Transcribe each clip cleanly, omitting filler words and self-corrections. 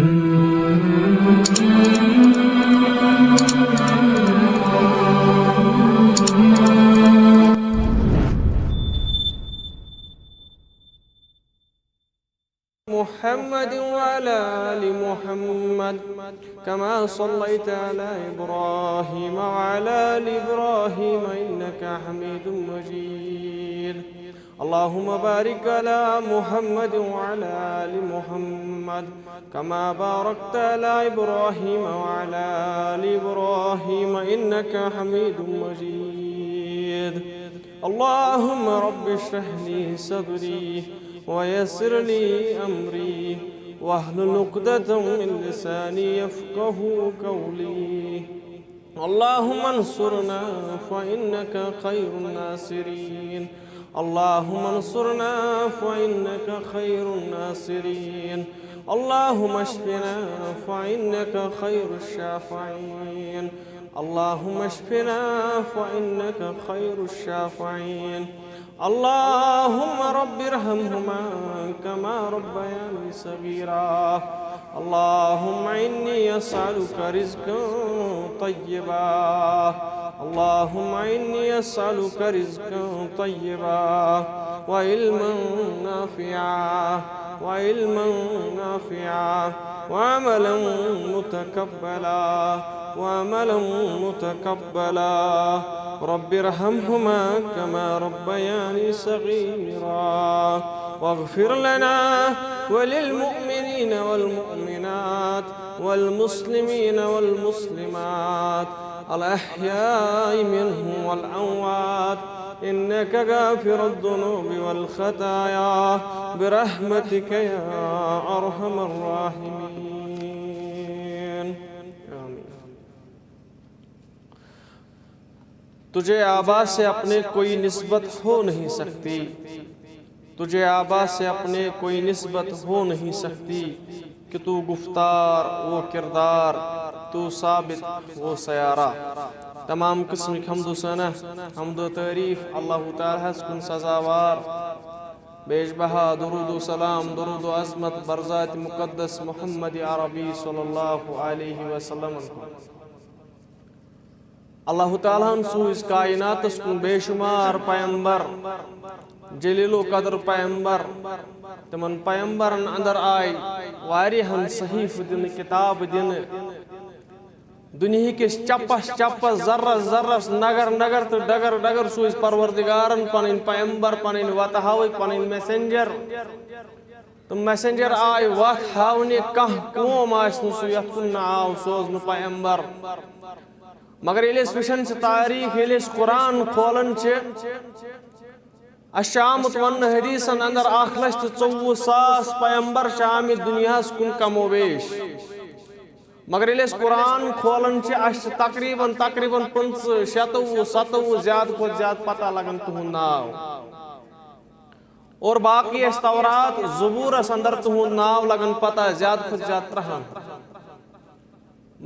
محمد وعلى آل محمد كما صليت على إبراهيم وعلى آل إبراهيم إنك حميد مجيد اللهم بارك على محمد وعلى آل محمد كما باركت على إبراهيم وعلى آل إبراهيم إنك حميد مجيد اللهم رب اشرح لي صدري ويسر لي أمري واحلل عقدة من لساني يفقه قولي اللهم انصرنا فإنك خير الناصرين اللهم انصرنا فإنك خير الناصرين اللهم اشفنا فإنك خير الشافعين اللهم اشفنا فإنك خير الشافعين اللهم رب ارحمهما كما ربياني صغيرا اللهم إني أسألك رزقا طيبا اللهم إني أسألك رزقا طيبا وعلما نافعا وعملا متقبلا رب ارحمهما كما ربياني صغيرا واغفر لنا وللمؤمنين والمؤمنات والمسلمين والمسلمات الأحياء منهم والأموات إنك غافر الذنوب والخطايا برحمتك يا أرحم الراحمين آمين. تجھے آبا سے اپنے کوئی نسبت ہو نہیں سکتی تجھے آبا سے اپنے کوئی نسبت ہو نہیں سکتی کہ تو گفتار وہ کردار تو ثابت وہ سیارہ تمام قسم کی حمد و ثنا حمد و تعریف اللہ تعالیٰ کن سزاوار بیش بہا درود و سلام درود و عظمت برذات مقدس محمد عربی صلی اللہ علیہ وسلم اللہ تعالیٰ سوز کائنات کن بے شمار پیمبر جلیل و قدر پیمبر تمن پیمبرن اندر آئی واریہن صحیف دن کتاب دن دنیا کس چپس چپس ذرس ذرس نگر نگر تو ڈگر ڈگر سوز پروردگارن پنن پیمبر پنن وات ہاوی پنن میسنجر تو میسنجر آئی وات ہاونی کہاں قوم آسن سو یت کن آو سوزن پیمبر مگر ییٚلہِ أسۍ وٕچھان چھِ تاریٖخ ییٚلہِ أسۍ قرآن کھولان چھِ اَسہِ چھُ آمُت وننہٕ حدیٖثن اندر 1,24,000 پیمبر چھِ آمٕتۍ دُنیاہس کُن کم و بیش مگر ییٚلہِ أسۍ قرآن کھولان چھِ اَسہِ چھِ تقریٖباً 50 57 زیادٕ کھۄتہٕ زیادٕ پتہ لگان تُہُنٛد ناو اور باقی اَسہِ تورات زبوٗرس اندر تُہُنٛد ناو لگان پتہ زیادٕ کھۄتہٕ زیادٕ 3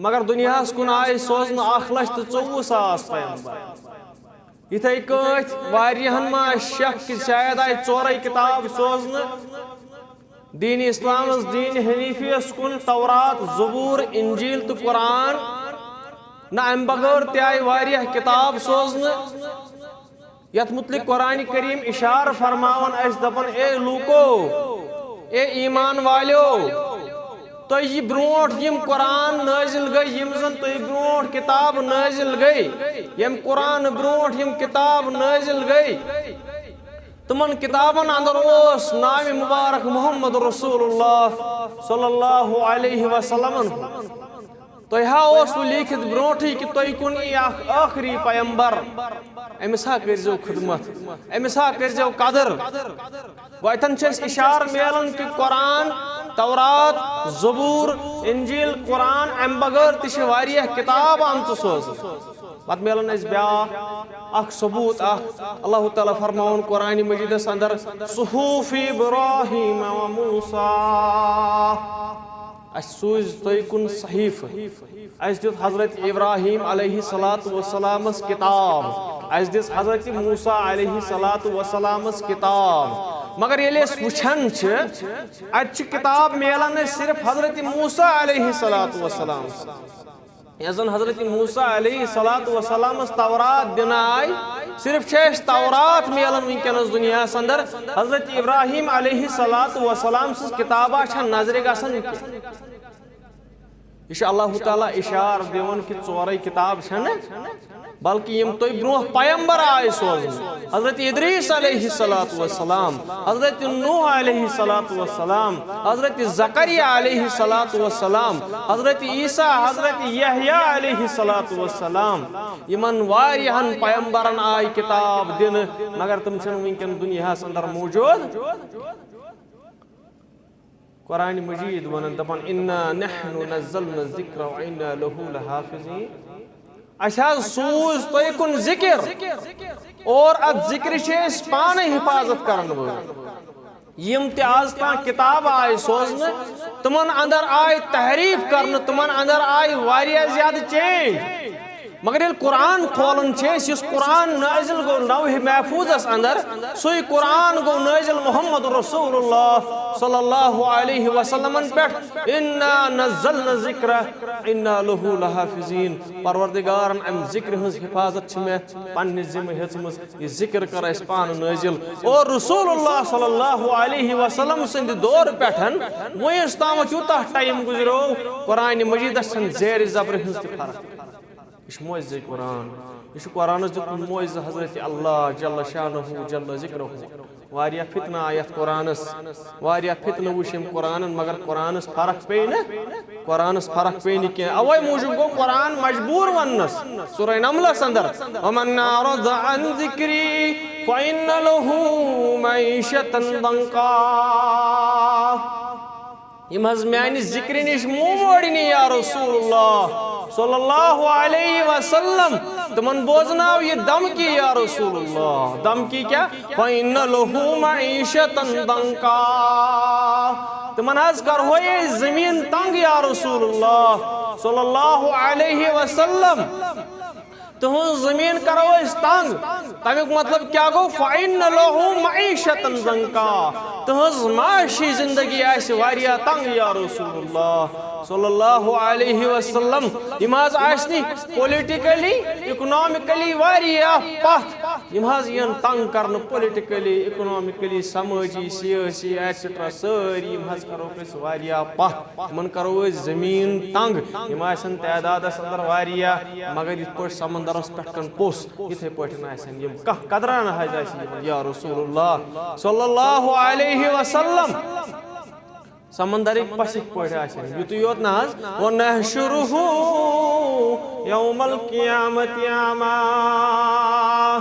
مگر دنیاہس کن آئی سوزن 1,24,000 پیمبر یتھے کٲٹھۍ واریاہن ما شک کہ شاید آئی 4 کتاب سوزن دین اسلام دین حنیفیس کن تورات زبور انجیل تو قرآن نہ ام بغیر تہ آئی واریاہ کتاب سوزن یت متعلق قرآن کریم اشار فرماون اس دپن اے لوکو اے ایمان والیو تو یہ برونٹ یم قرآن نازل گئی یم زن تو یہ برونٹ کتاب نازل گئی یم قرآن برونٹ یم کتاب نازل گئی تمن کتابن اندر اس نام مبارک محمد رسول اللہ صلی اللہ علیہ وسلم تو یہ اس لیکھت برونٹھی کہ تو کن آخری پیمبر امس ہا کرزو خدمت امس ہا کرزو قدر ویتن چھس اشار میلن کہ قرآن تورات زبور انجیل قرآن ام بغیر تش واریہ کتاب آمت سوز پت میلن اس بیا اخ ثبوت اللہ تعالیٰ فرماون قرآن مجید اندر صحوف ابراہیم و موسیٰ اس سوز توی کن صحیف اس دیت حضرت ابراہیم علیہ السلام کتاب اس دیت حضرت موسیٰ علیہ السلام کتاب مگر ییٚلہِ أسۍ وٕچھان چھِ اَتہِ چھِ کِتاب میلان اَسہِ صرف حضرت موسیٰ علیہ الصلوۃ والسلام یۄس زن حضرت موسیٰ علیہ الصلوۃ والسلامس تورات دِنہٕ آیہِ صرف چھِ اَسہِ تورات میلان وٕنکٮ۪نس دُنیاہس انٛدر حضرت ابراہیم علیہ الصلوۃ والسلام سٕنٛز کِتابا چھنہٕ نظرِ گژھان کینٛہہ یہ چھُ اللہ تعالیٰ اشار دِوان کہ ژورے کتاب چھنہٕ بلکہ یم تُہۍ برونٛہہ پیمبر آیہِ سوزنہٕ حضرت ادریس علیہ الصلوۃ والسلام حضرت نوح علیہ الصلوۃ والسلام حضرت زکریا علیہ الصلوۃ والسلام حضرت عیسیٰ حضرت یحییٰ علیہ الصلوۃ والسلام یمن واریاہن پیمبرن آیہِ کتاب دِنہٕ مگر تم چھنہٕ وٕنکٮ۪ن دُنیاہس اندر موجود قرآن مجید ونن دپان انا نحن نزلنا الذکر وانا له لحافظین اَسہِ حظ سوٗز تۄہہِ کُن ذکر اور اتھ ذکرِ چھِ أسۍ پانے حفاظت کرن وٲلۍ یم تہِ آز تام کتاب آیہِ سوزنہٕ تمن اندر آیہِ تحریف کرنہٕ تمن اندر آیہِ واریاہ زیادٕ چینج مگر ییٚلہِ قرآن کھولان چھِ أسۍ یُس قرآن نٲزِل گوٚو لوحِ محفوٗظس اندر سُے قرآن گوٚو نٲزِل محمد رسول اللہ صلی اللہ علیہ وسلمن پٮ۪ٹھ انا نزلنا الذکر انا لہ لحافظین پروردگارن امہِ ذکرِ ہٕنٛز حفاظت چھِ مےٚ پننہِ ذمہٕ ہیٚژمٕژ یہِ ذکر کر اَسہِ پانہٕ نٲزِل اور رسول اللہ صلی اللہ علیہ وسلم سٕنٛدِ دورٕ پٮ۪ٹھ وُنیُس تامتھ یوٗتاہ ٹایم گُزریو قرآن مجیدس چھنہٕ زیرِ زبرِ ہٕنٛز تہِ فرق یہ چھُ معجزے قرآن یہ چھُ قرآنس دیُتمُت معجزٕ حضرت اللہ جل شانہ جل ذکرہ واریاہ فتنہٕ آیہِ یتھ قرآنس واریاہ فتنہٕ وٕچھ یِم قرآنن مگر قرآنس فرق پیٚیہِ نہٕ قرآنس فرق پیٚیہِ نہٕ کینٛہہ اوے موٗجوٗب گوٚو قرآن مجبوٗر وننس سورہ نملس اندر ومن اعرض عن ذکری فإن له معیشة ضنکا یم حظ میانہِ ذکرِ نِش موڑنی یا رسول اللہ صلی اللہ علیہ وسلم تمن بوزناو یہ دمکی یا رسول اللہ دمکی کیا فإن له معیشة ضنکا تمن حظ کرہو یہ زمین تنگ یا رسول اللہ صلی اللہ علیہ وسلم تہذ زمین کرو اس تنگ تمیک مطلب کیا گو فإن له معیشة ضنکا تہذ معاشی زندگی آسہِ واریاہ تنگ یا رسول اللہ صلی اللہ علیہ وسلم یم حظ آسنی پولیٹیکلی اکنامکلی واریاہ پتھ یم حظ ین تنگ کرن پولیٹیکلی اکنامکلی سمٲجی سیاسی ایٹسٹرا سٲری یم حظ کرو أسۍ واریاہ پتھ یمن کرو أسۍ زمین تنگ یم آسن تعدادس اندر واریاہ مگر یتھ پٲٹھۍ سمندرس پٮ۪ٹھ کن پوٚس یتھے پٲٹھۍ آسن یم کانٛہہ قدران حظ آسہِ یمن یا رسول اللہ صلی اللہ علیہ وسلم سمندرک پسک پٲٹھۍ آسن یُتُے یوت نہ حظ وَنَحْشُرُهُ يَوْمَ الْقِيَامَةِ أَعْمَىٰ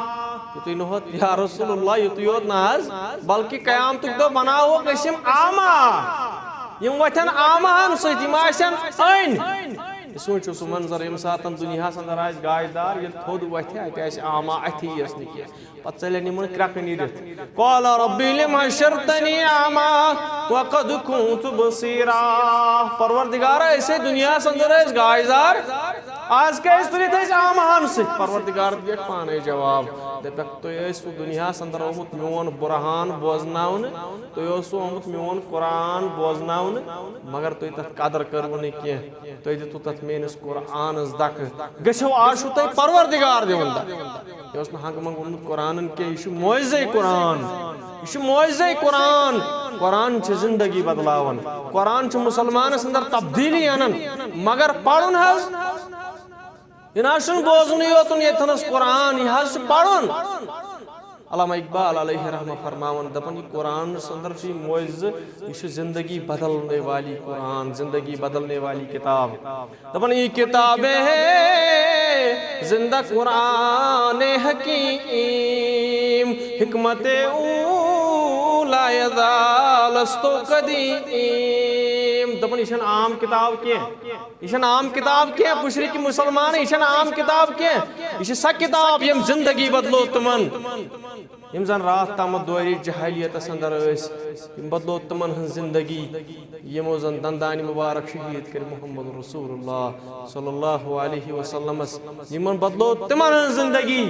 یُتُے نہٕ ہوت یا رسول اللہ یُتُے یوت نہ حظ بلکہ قیامتُک دۄہ بناووکھ أسۍ یِم عاما یم وتھن عاماہن سۭتۍ یم آسن أنۍ سوٗنٛچِو سُہ منظر ییٚمہِ ساتہٕ دُنیاہس اندر آسہِ گاش دار ییٚلہِ تھوٚد وتھِ اَتہِ آسہِ عاما اَتھی یٲژ نہٕ کینٛہہ پتہٕ ژٔلن یِمن کرٛٮ۪کہٕ نیٖرِتھ قال ربی لِمَ حشرتنی اعما وقد كنت بصیرا پروردگارا أسے دُنیاہس اندر ٲسۍ گاش دار آز کیٛازِ تُلِتھ أسۍ عاماہن سۭتۍ پروردگار دِیَکھ پانے جواب دپیکھ تُہۍ ٲسوٕ دُنیاہس اندر آمُت میون بُرہان بوزناونہٕ تُہۍ اوسوٕ آمُت میون قرآن بوزناونہٕ مگر تُہۍ تتھ قدر کٔروٕ نہٕ کینٛہہ تُہۍ دِتوٕ تتھ میٲنِس قرآنس دکہٕ گٔژھِو آز چھُو تۄہہِ پروردگار دِوان دکہٕ یہِ اوس نہٕ ہنٛگہٕ منٛگہٕ ووٚنمُت قرآنن کینٛہہ یہِ چھُ معجزے قرآن یہ چھُ معجزے قرآن قرآن چھِ زندگی بدلاوان قرآن چھُ مُسلمانس اندر تبدیلی انان مگر پرُن حظ یہ نہ چھُنہٕ بوزنٕے یوتن ییٚتھنس قرآن یہ حظ چھُ پرُن علامہ اقبال علیہ رحمہ فرماون دپان یہ قرآن اندر چھُ یہ معجزٕ یہ چھُ زندگی بدلنے والی قرآن زندگی بدلنے والی کتاب دپان یہ کتابیں ہے زندہ قرآن حکیم حکمت اولا یزالستو قدیم دپان یہ چھنہٕ عام کتاب کینٛہہ یہ چھنہٕ عام کتاب کینٛہہ مشرق مسلمان یہ چھنہٕ عام کتاب کینٛہہ یہ چھِ سۄ کتاب یم زندگی بدلو تمن یم زن رات تامت دوری جہالیت اندر بدلو تمن ہن زندگی یمو زن دندانی مبارک شہید کر محمد رسول اللہ صلی اللہ علیہ وسلم یمن بدلو تمن ہن زندگی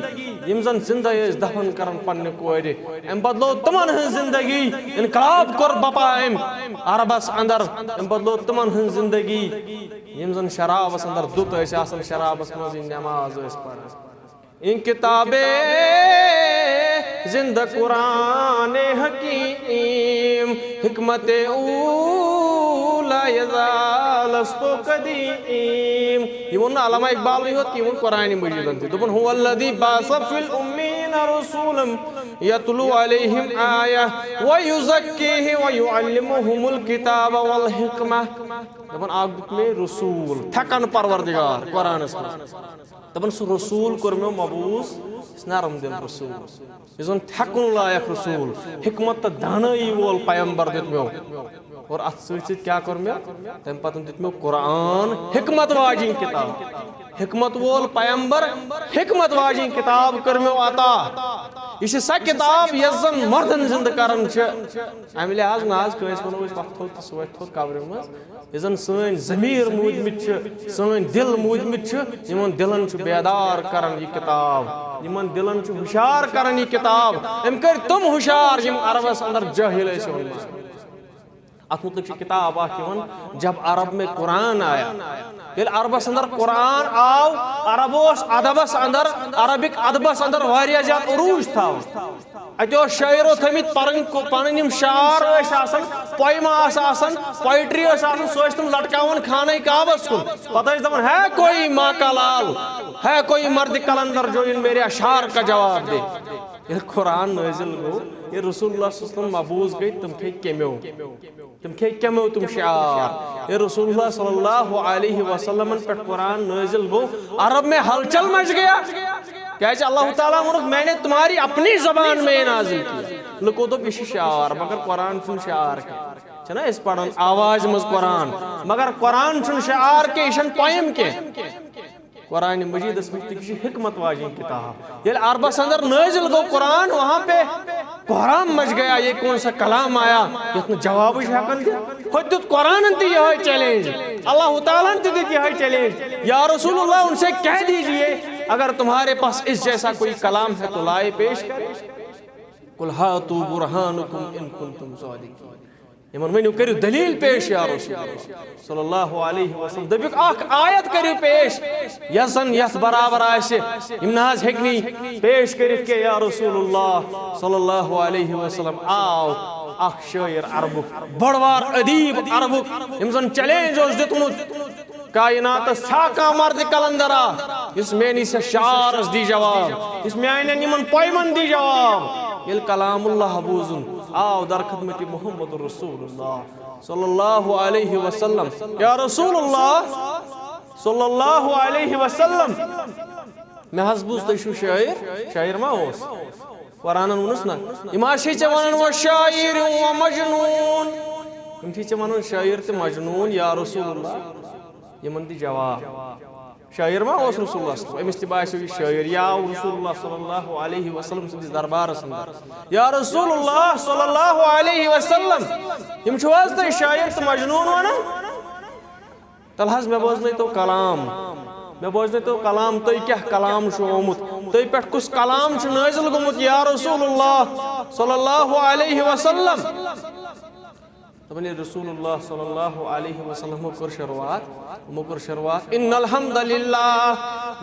یم زن زندہ دفن کرن پنہ کورِ ام بدلو تمن ہن زندگی انقلاب کور بپا ام عربس اندر ام بدلو تمن ہن زندگی یم زن شرابس اندر دت آسان شرابس مز نماز پڑھان ان کتابیں زندہ قرآن حکیم حکمت اولا یزالستو قدیم یہ وہ علامہ اقبال نہیں ہوتا کہ وہ قرآن مجید انتی دبن هو الذی باث فی الامین رسولا یتلو علیہم آیہ ویزکیہ ویعلمہم الکتاب والحکمہ دبن آگ میں رسول تھکن پروردگار قرآن اس میں دبن سو رسول کرمیو مبوس نرم دل رسول یہ تھکن لائق رسول حکمت دانائی وول پیمبر دتمیو اور ات ست کیا کرمیو تم پتن دتمیو قرآن حکمت واجین کتاب حکمت وول پیمبر حکمت واجین کتاب کرمیو عطا یہ سا کتاب یس زن مردن زند کرن ام لحاظ ناز کنس ونو وقت تھوت سوت تھوت قبر مز یہ زن سن ضمیر مودمت سن دل مودمت یمن دلن بیدار کرن یہ کتاب یمن دلن ہوشیار کرن یہ کتاب ام کر تم ہوشیار یم عربس اندر جاہل ٲسۍ ونمٕژ ات متعلق کتاب اخ جب عرب میں قرآن آیا یل عربس اندر قرآن آو عربوس ادبس اندر عربک ادبس اندر واریاہ زیادہ عروج تھا اتو شاعرو تھمت پنن یم شعر آسان پویما آسان پوئٹری آسان سو تم لٹکاون خانہ کعبس کن پتہ دپان ہے کوئی ماں کا لال ہے کوئی مرد کلندر جو ان میرے اشعار کا جواب دے یہ قرآن نازل گو یہ رسول اللہ صلی اللہ علیہ وسلم مبوس گئی تم کھے کمیو تم شعار یہ رسول اللہ صلی اللہ علیہ وسلم پر قرآن نازل گو عرب میں ہلچل مچ گیا کہتے اللہ تعالیٰ میں نے تمہاری اپنی زبان میں نازل کی لکو تو پیشی شعار مگر قرآن چن شعار کے چھنا اس پڑھن آواز مز قرآن مگر قرآن چن شعار کے اشن پویم کے قرآن مجید اس میں کسی حکمت واجین کتاب یہ عربس اندر نازل گو قرآن وہاں پہ قرآن مچ گیا یہ کون سا کلام آیا یہ جواب شکل دیا خود دیت قرآن انتی یہ چیلنج اللہ تعالیٰ انتی دیت یہ چیلنج یا رسول اللہ ان سے کہہ دیجئے اگر تمہارے پاس اس جیسا کوئی کلام ہے تو لائے پیش کریں قل ہاتو برہانکم ان کنتم صادقین یمن ونیو کریو دلیل پیش یا رسول اللہ صلی اللہ علیہ وسلم دبیک اخ آیت کریو پیش یزن یس برابر آئیسے امناز حکنی پیش کریو کہ یا رسول اللہ صلی اللہ علیہ وسلم آو اخ شاعر عربک بڑوار ادیب عربک امزن چیلنج اس دیتنو کائنات ساکا مرد کلندرہ اس میں نی سے شعارس دی جواب اس میں آئین نیمن پویمن دی جواب یہ کلام اللہ بوزن آو در خدمت محمد رسول اللہ صلی اللہ علیہ وسلم یا رسول اللہ صلی اللہ علیہ وسلم میں حسبوز تیشو شاعر ما ہوس قرآنن ونسنا اماشی چوانن و شاعر و مجنون امشی چوانن شاعر تے مجنون یا رسول اللہ یہ من دی جواب شاعر ما ہوس رسول اللہ صلی اللہ علیہ وسلم امستبائی شاعر یا رسول اللہ صلی اللہ علیہ وسلم سے دربار سندر یا رسول اللہ صلی اللہ علیہ وسلم یم چھواز تے شاعر تے مجنون وانا تلحظ میں بوزنے تو کلام تو کیا کلام شومت تو پیٹ کس کلام چھ نازل گمت یا رسول اللہ صلی اللہ علیہ وسلم طبعا رسول اللہ صلی اللہ علیہ وسلم مکر شروعات ان الحمدللہ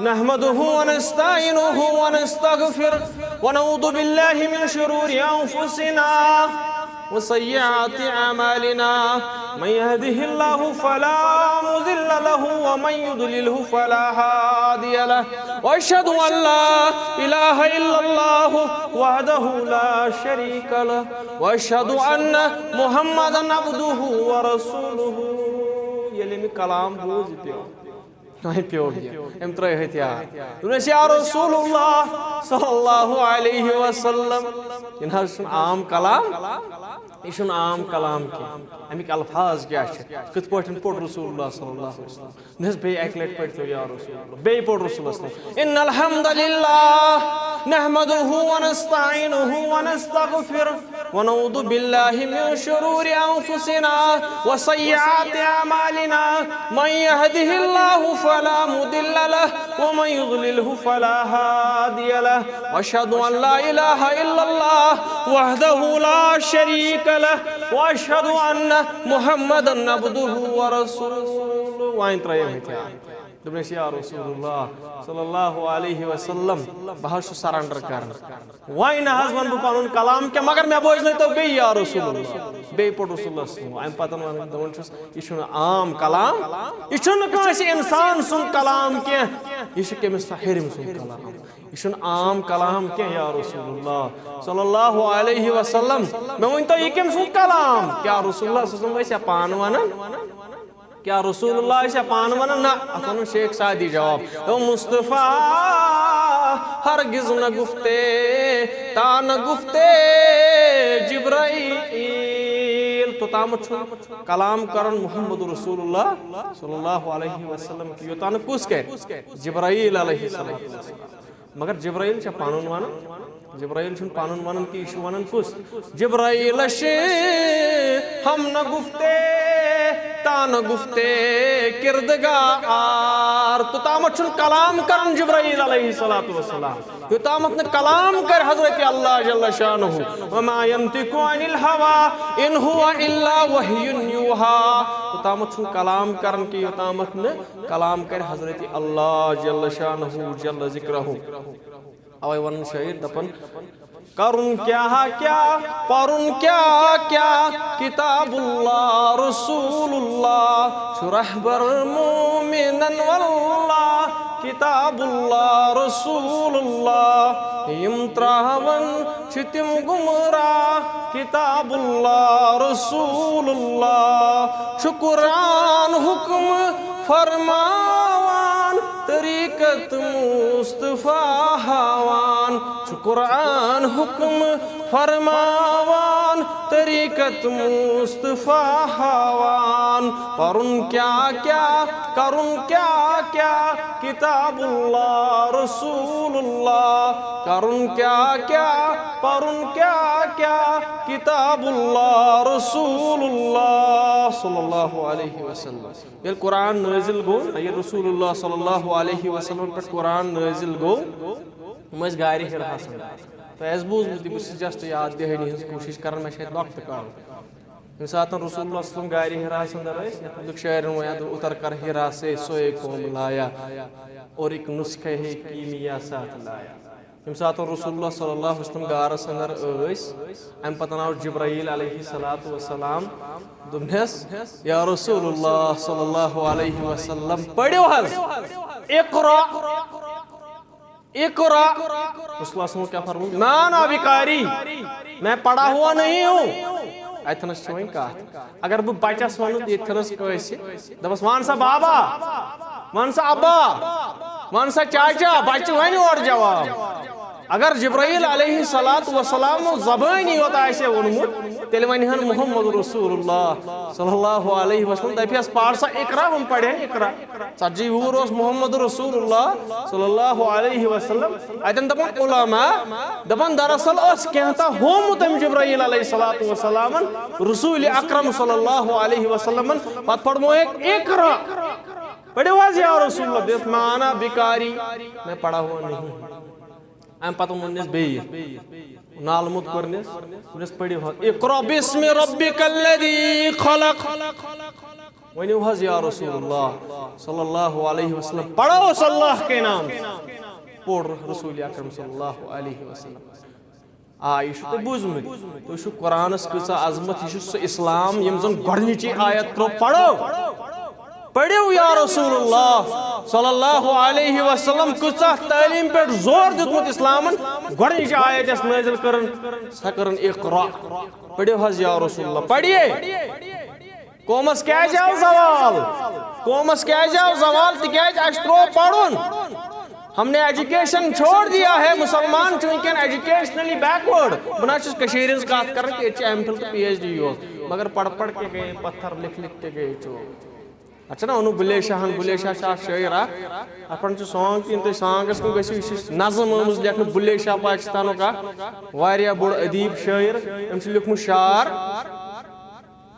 نحمده ونستعینه ونستغفر ونعوذ باللہ من شرور انفسنا وسيئات أعمالنا من يهده الله فلا مضل له ومن يضلله فلا هادي له وأشهد أن لا إله إلا الله وحده لا شريك له وأشهد أن محمدا عبده ورسوله يلي من كلام بوز پیو پیوٹ گیا ترے ہتھیار دس یا رسول اللہ صلی اللہ علیہ وسلم یہ عام کلام یہ عام کلام کی امیک الفاظ کیا کت پہ پوٹ رسول اللہ صلی اللہ علیہ وسلم نس بی اک لٹ پڑھو یا رسول اللہ بی پوٹ رسول اللہ ان الحمد للہ نحمده ونستعینه ونستغفره ونعوذ بالله من شرور انفسنا وسیئات اعمالنا من يهده الله فلا مضل له ومن يضلله فلا هادي له واشهد ان لا اله الا الله وحده لا شريك له واشهد ان محمدا عبده ورسوله وين تريم هتيا دبنس یا رسول اللہ صلی اللہ علیہ وسلم بہت سرنڈر کرنا وائن ہزون بہ پنن کلام کیا مگر میں بوجھ نہیں تو بی یا رسول اللہ بی پوٹ رسول اللہ صلی اللہ علیہ وسلم پتن ون دون چھس یہ عام کلام یہ کانسی انسان سن کلام کی یہ کمس حرم سن کلام یہ عام کلام کی یا رسول اللہ صلی اللہ علیہ وسلم میں ون تو یہ کم سن کلام کیا رسول اللہ صلی اللہ علیہ وسلم پان ونن کیا رسول اللہ سے پان ونن نا اتن شیخ سعدی جواب او مصطفیٰ ہرگز نہ گفتے تا نہ گفتے جبرائیل تو تامت کلام کرن محمد رسول اللہ صلی اللہ علیہ وسلم کی یوتان کس کہ جبرائیل علیہ السلام مگر جبرائیل سے پانون ونن جبرائیل چھن پانون ونن کی ایشو ونن کس جبرائیل سے ہم نہ گفتے تا نہ گفتے کردگار تو تامت چھن کلام کرن جبرائیل علیہ السلام تو تامت نے کلام کر حضرت اللہ جل شانہ وما ينطق عن الهوى ان هو الا وحی یوحى تو تامت چھن کلام کرن کی تامت نے کلام کر حضرت اللہ جل شانہ جل ذکرہ اوے ون شاعر دپن کرن کیا پرن کیا کتاب اللہ رسول اللہ رہبر مومنن واللہ کتاب اللہ رسول اللہ یم تراون چھتم گمراہ کتاب اللہ رسول اللہ شکران حکم فرماوان طریقت مصطفیٰ ہاوان قرآن حکم فرماوان طریقت مصطفیٰ ہاوان پرن کیا کرن کیا کتاب اللہ رسول اللہ کرن کیا پرن کیا کتاب اللہ رسول اللہ صلی اللہ علیہ وسلم یہ قرآن نازل گو یہ رسول اللہ صلی اللہ علیہ وسلم پر قرآن نازل گو مز گاری ہر حسن تو اس بوز مجھے بس جسٹ یاد دہنی ہز کوشش کرن میں شاید وقت کام ان ساتھ رسول اللہ صلی اللہ علیہ وسلم گاری ہر حسن در اس لکھ شاعر ویاد اتر کر ہرا سے سوئے قوم لایا اور ایک نسخہ ہے کیمیا ساتھ لایا یم ساتھ رسول اللہ صلی اللہ علیہ وسلم گارس اندر اس ام پتناو جبرائیل علیہ السلام دمنس یا رسول اللہ صلی اللہ علیہ وسلم پڑھو حض اقرأ اقرأ رسول اللہ صلی اللہ علیہ وسلم کیا فرمو نا بیکاری میں پڑھا ہوا نہیں ہوں ایتھنس چھوئیں کہا اگر وہ بچس ونو ایتھنس کوئیسی دبس وانسا بابا وانسا ابا وانسا چاچا بچہ ونی اور جواب اگر جبرائیل علیہ السلام زبانی ہوتا ایسے ونمت تیل ونہن محمد رسول اللہ صلی اللہ علیہ وسلم دفیس پارسا اقرا ہم پڑھیں اقرا سجی وروس محمد رسول اللہ صلی اللہ علیہ وسلم ایتن دپن علماء دپن دراصل اس کہتا ہومتم جبرائیل علیہ السلام رسول اکرم صلی اللہ علیہ وسلم پت پڑھمو ایک اقرا پڑھے واز یا رسول اللہ دیت مانا بیکاری میں پڑھا ہوا نہیں ام پتہ منس بی نالمت کرنس منس پڑھو اقرأ بسم ربک الذی خلق ونیو حض یا رسول اللہ صلی اللہ علیہ وسلم پڑھو صلی اللہ کے نام پڑھ رسول اکرم صلی اللہ علیہ وسلم یہ تو بوزمت تو قرآن کچھ عظمت یہ اسلام یم زن گۄڈنِچی آیت ترو پڑھو پڑھو یا رسول اللہ صلی اللہ علیہ وسلم کچھ تعلیم پر زور دیتمت اسلامن گۄڈنِچ آیت اس نازل کرن سا کرن اقرا پڑھو حض یا رسول اللہ پڑھیے قومس کیا جاؤ زوال قومس کیا جاؤ زوال تکیاز اشترو پڑھن ہم نے ایجوکیشن چھوڑ دیا ہے مسلمان چونکہ ایجوکیشنلی بیکورڈ بنا چیز کشیر ہز کات کرنے کہ ایم فل تو پی ایچ ڈی ہو مگر پڑھ پڑھ کے گئے پتھر لکھ لکھ کے گئے چو اچھا نا انہوں بلے شاہن بلے شاہ شاہ شاعر اپن چو سانگ تین تو سانگس کو گسی نظم آمز لیکن بلے شاہ پاکستانوں کا واریا بڑ ادیب شاعر امس لکھمو شعر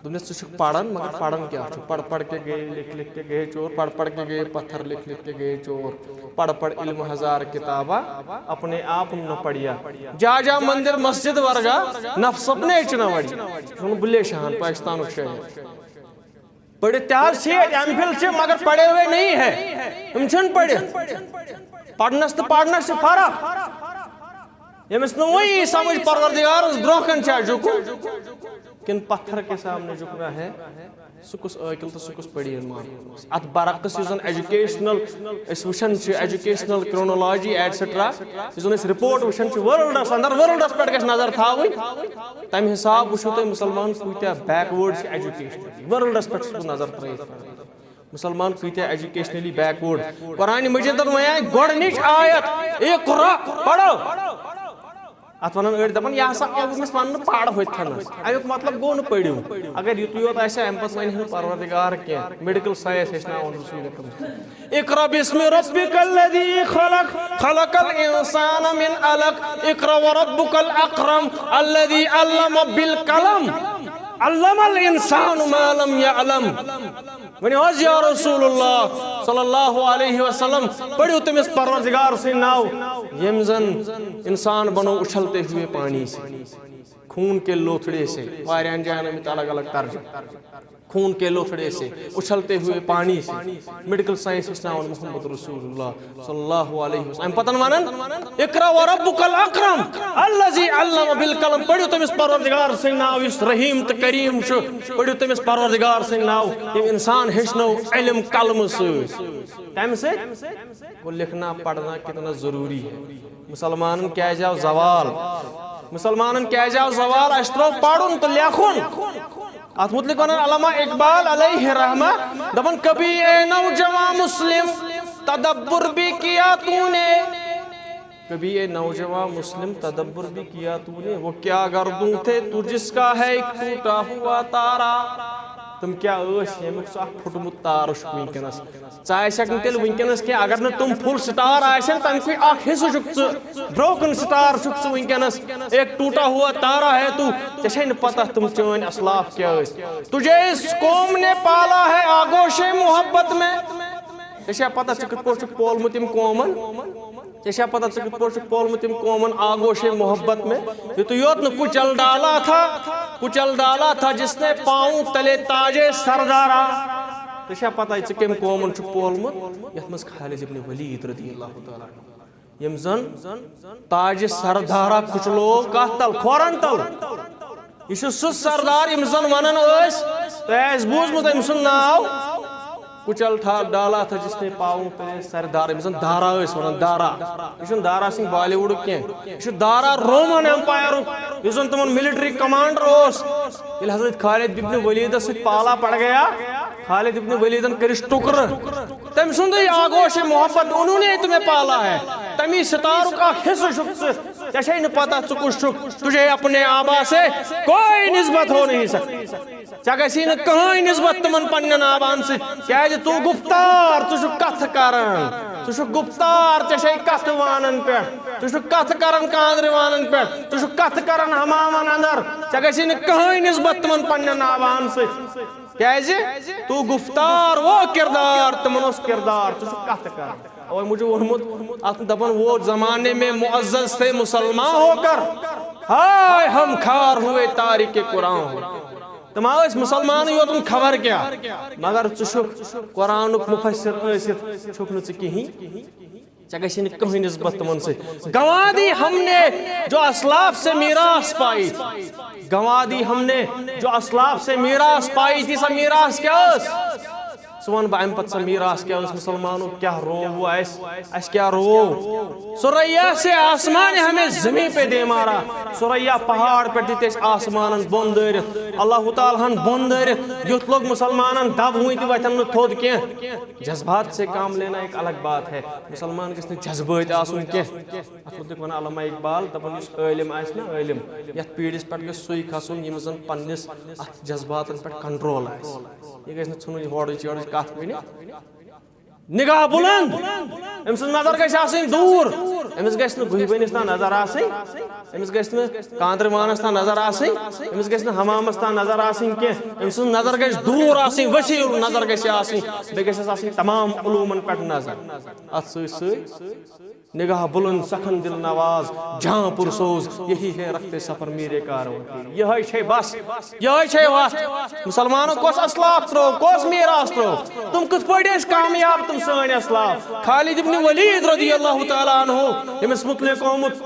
دنیا سے پڑھن مگر پڑھن کیا پڑھ پڑھ کے گئے لکھ لکھ کے گئے چور پڑھ پڑھ کے گئے پتھر لکھ لکھ کے گئے چور پڑھ پڑھ علم ہزار کتابہ اپنے آپ نہ پڑھیا جا جا مندر مسجد ورگا نفس اپنے چنا وڑی بلے شاہن پاکستان شاعر پڑھے تیار سے ایم فل سے مگر پڑھے ہوئے نہیں ہے ہم چھن پڑھے پڑھنس تو پڑھنا سے فرق یمس نو وہی سمجھ پروردگار اس دروکن چاہ جھکو کن پتھر کے سامنے جھکنا ہے سکس عاقل تو سکس پڑھی مان ات برعکس یزن ایجوکیشنل اس وشن چھ ایجوکیشنل کرونالوجی ایٹسٹرا یزن اس رپورٹ وشن چھ ورلڈس اندر ورلڈس پہ گژھِ نظر تھاوٕنۍ تمہ حساب وچھو تُہۍ مسلمان کۭتیاہ بیک ورڈ چھ ایجوکیشن ورلڈس پہ چھُس بہٕ نظر ترٲیِتھ مسلمان کۭتیاہ ایجوکیشنلی بیک ورڈ قرآن مجیدن ونے گۄڈنِچ آیت اقرا پڑھو ات ونان اڑ دپان یہ ہسا آمس ون پڑھ ہوتھنس امیک مطلب گو نہ پڑھو اگر یوت یوت آسہ ام پتہ ون پروردگار کی میڈیکل سائنس ہیچناون رسول اکرم اقرا بسم ربک الذی خلق خلق الانسان من علق اقرا وربک الاکرم الذی علم بالقلم علم الانسان ما لم يعلم ونی حض یا رسول اللہ صلی اللہ علیہ وسلم پڑھو تمس پروردگار سے ناو یم زن انسان بنو اچھلتے ہوئے پانی سے خون کے لوتھڑے سے واریان جانا میں الگ الگ ترجمہ خون کے لوتھڑے سے اچھلتے ہوئے پانی سے میڈیکل سائنس اسلام محمد رسول اللہ صلی اللہ علیہ وسلم پتن مانن اقرا وربک الاکرم الذی علم بالقلم پڑھو تمس پروردگار سنگ ناو اس رحیم تو کریم چھ پڑھو تمس پروردگار سنگ ناو یم انسان ہیچنو علم قلم سے تم سے وہ لکھنا پڑھنا کتنا ضروری ہے مسلمانن کیا جاؤ زوال مسلمانن کیا جاؤ زوال اشترو پڑھن تو لکھن ات متعلق ونان علامہ اقبال علیہ رحمہ دپن کبھی اے نوجوان مسلم تدبر بھی کیا تو نے کبھی اے نوجوان مسلم تدبر بھی کیا تو نے وہ کیا گردوں تھے تو جس کا ہے ایک ٹوٹا ہوا تارا تم کیا یمیک سہ پھٹمت تار ونکس ثہ تیل ونکس کی اگر نا تم فل سٹار آسن تمہ اخ حصہ بروکن سٹار ونکس ایک ٹوٹا ہوا تارا ہے تو ژے پتہ تم چین اسلاف کیا تجھے اس قوم نے پالا ہے آگوش محبت میں ژے پتہ کت پہ پولمت قومن ژے پتہ کت پہ پولمت قومن آگوش محبت میں یہ تو یوت ن کچل ڈالا تھا جس نے پاؤں تلے تاجے سردارا ژے پتہ کم قومن پولمت یت مز خالد ابن ولید رضی اللہ تعالی یم زن تاج سردارا کچلو کت تل کھورن تل یہ سہ سردار یم زن ونان تہ بوزمت ام سن ناو کچل ڈالا تھا جس نے پاؤں تلے سردار یم زن دارا ونان دارا یہ دارا سنگھ بالی ووڈ کی یہ دارا رومن ایمپائر یہ زن تمن ملٹری کمانڈر یل حضرت خالد ابن ولید ست پالا پڑ گیا خالد ابن ولیدن کرش ٹکر تم سند آگوش محبت انہوں نے تمہیں پالا ہے تمی ستاروں کا حصہ ژے نہ پتہ ژٕ کس چھُکھ تجھے اپنے آبا سے کوئی نسبت ہو نہیں سکتی ژے گژھی نہٕ کٕہٕنۍ نسبت تمن پننٮ۪ن آبان سۭتۍ کیازِ تو گفتار ژٕ چھُکھ کتھ کران ژٕ چھُکھ گفتار ژےٚ چھے کتھ وانن پٮ۪ٹھ ژٕ چھُکھ کتھ کران کاندرِ وانن پٮ۪ٹھ ژٕ چھُکھ کتھ کران حمامن اندر ژےٚ گژھی نہٕ کٕہٕنۍ نسبت تمن پننٮ۪ن آبان سۭتۍ کیازِ تو گفتار وہ کردار تمن اس کردار ژٕ چھُکھ کتھ کران اوے مجھے وونمت ات دپن وہ زمانے میں معزز تھے مسلمان ہو کر ہائے ہم خار ہوئے تاریک قرآن تم آس مسلمان یوتن خبر کیا مگر ژٕ قرآن مفسر ٲسِتھ چھُکھ نہٕ ژٕ کِہیٖنۍ ژےٚ گژھی نہٕ کٕہٕنۍ نسبت تمن سۭتۍ گنوا دی ہم نے جو اسلاف سے میراث پائی گنوا دی ہم نے جو اسلاف سے میراث پائی تھی سا میراث کیا سون با ام پت سا میراث کیا اس مسلمانوں کیا رو اس کیا رو سریا سے آسمان ہمیں زمین پہ دے مارا سریا پہاڑ پہ دیتے آسمان بون دارت اللہ تعالیٰ ہن بون دارت یوت لوگ مسلمان دب ہوئی تھی وتن تھود کی جذبات سے کام لینا ایک الگ بات ہے مسلمان کس نے جذبات آسن کی اتھ ون علامہ اقبال دپان اس علم آس نا علم یت پیڑس پہ گھس سوئی کھسن یم زن پنس ات جذباتن پہ کنٹرول آس یہ گھس نا ہوڑچ یوڑچ کت ونت نگاہ بلند امس نظر گھس آسن دور امس گھس نا گہہ بنس تان نظر آسن امس گھس نا کاندر مانس تان نظر آسن امس گھس نا حمامس تان نظر آسن کی امس نظر گھس دور آسن وسیع نظر گھس آسن بے گھس آسن تمام علومن پہ نظر ات ست نگاہ بلند سخن دل نواز جہاں پرسوز یہی ہے رکھتے سفر میرے کارواں یہ ہے بس یہ ہے وقت مسلمانوں کس اسلاف ترو کس میراث ترو تم کت پہ کامیاب تم سن اسلاف خالد ابن ولید رضی اللہ تعالیٰ عنہ یمس متعلق آمت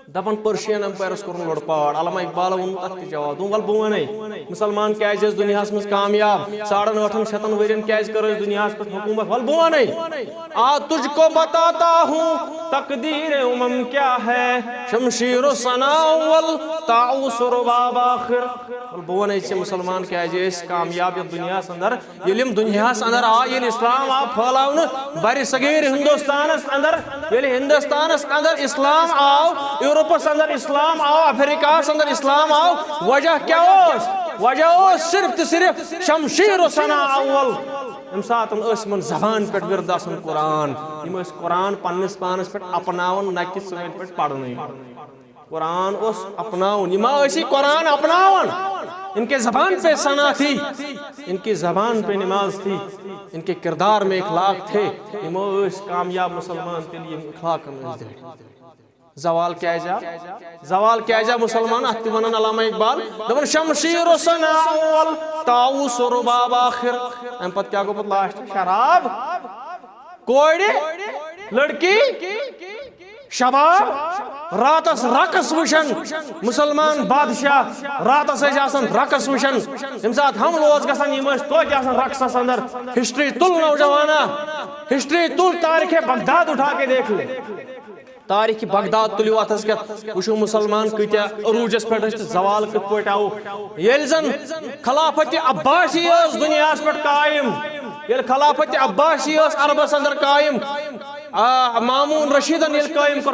دپان پرشین امپائرس کورن لوڑ پاڑ علامہ اقبال ون تک جواب دوں ول بہ ونے مسلمان کیاز دنیا مز کامیاب 8.5 شتن ورین کیاز کرو دنیا پر حکومت ول بہ ونے تجھ کو بتاتا ہوں تقدیر امم کیا ہے شمشیر و ثنا اول تعوس رباب آخر ول بہ ونے مسلمان کیاز کامیاب دنیا اندر یلم دنیا اندر آ اسلام آ پھلاون بر صغیر ہندوستان اندر یلی ہندوستان اندر اسلام آو یورپس اندر اسلام آو افریقہ اندر اسلام آو وجہ کیا وجہ صرف تو صرف شمشیر و ثنا اول ام سات من زبان پہ ورد آسان قرآن قرآن پنس پانس پہ اپناون نہ کہ سن پہ پڑھنے قرآن اس اپناون قرآن اپناون ان کے زبان پہ ثنا تھی ان کی زبان پہ نماز تھی ان کے کردار میں اخلاق تھے کامیاب مسلمان کے لیے اخلاق زوال کیا جا زوال کیا جا مسلمان اتی ونن علامہ اقبال دپن شمشیر و ثنا اول طاؤس و رباب آخر ام پت کیا گو پت لاسٹ شراب کوڑی لڑکی شباب راتس رقص وشن مسلمان بادشاہ راتس آسان رقص وشن یم سات حملہ گژھان یم توتہ آسان رقصس اندر ہسٹری تل نوجوانہ ہسٹری تل تاریخ بغداد اٹھا کے دیکھ لے تاریخ بغداد تلیو اتس کت وشو مسلمان کتیا عروجس پہ زوال کت پہ آو یل زن خلافت عباسی دنیا پہ قائم یل خلافت عباسی عربس اندر قائم مامون رشیدن یل قائم کر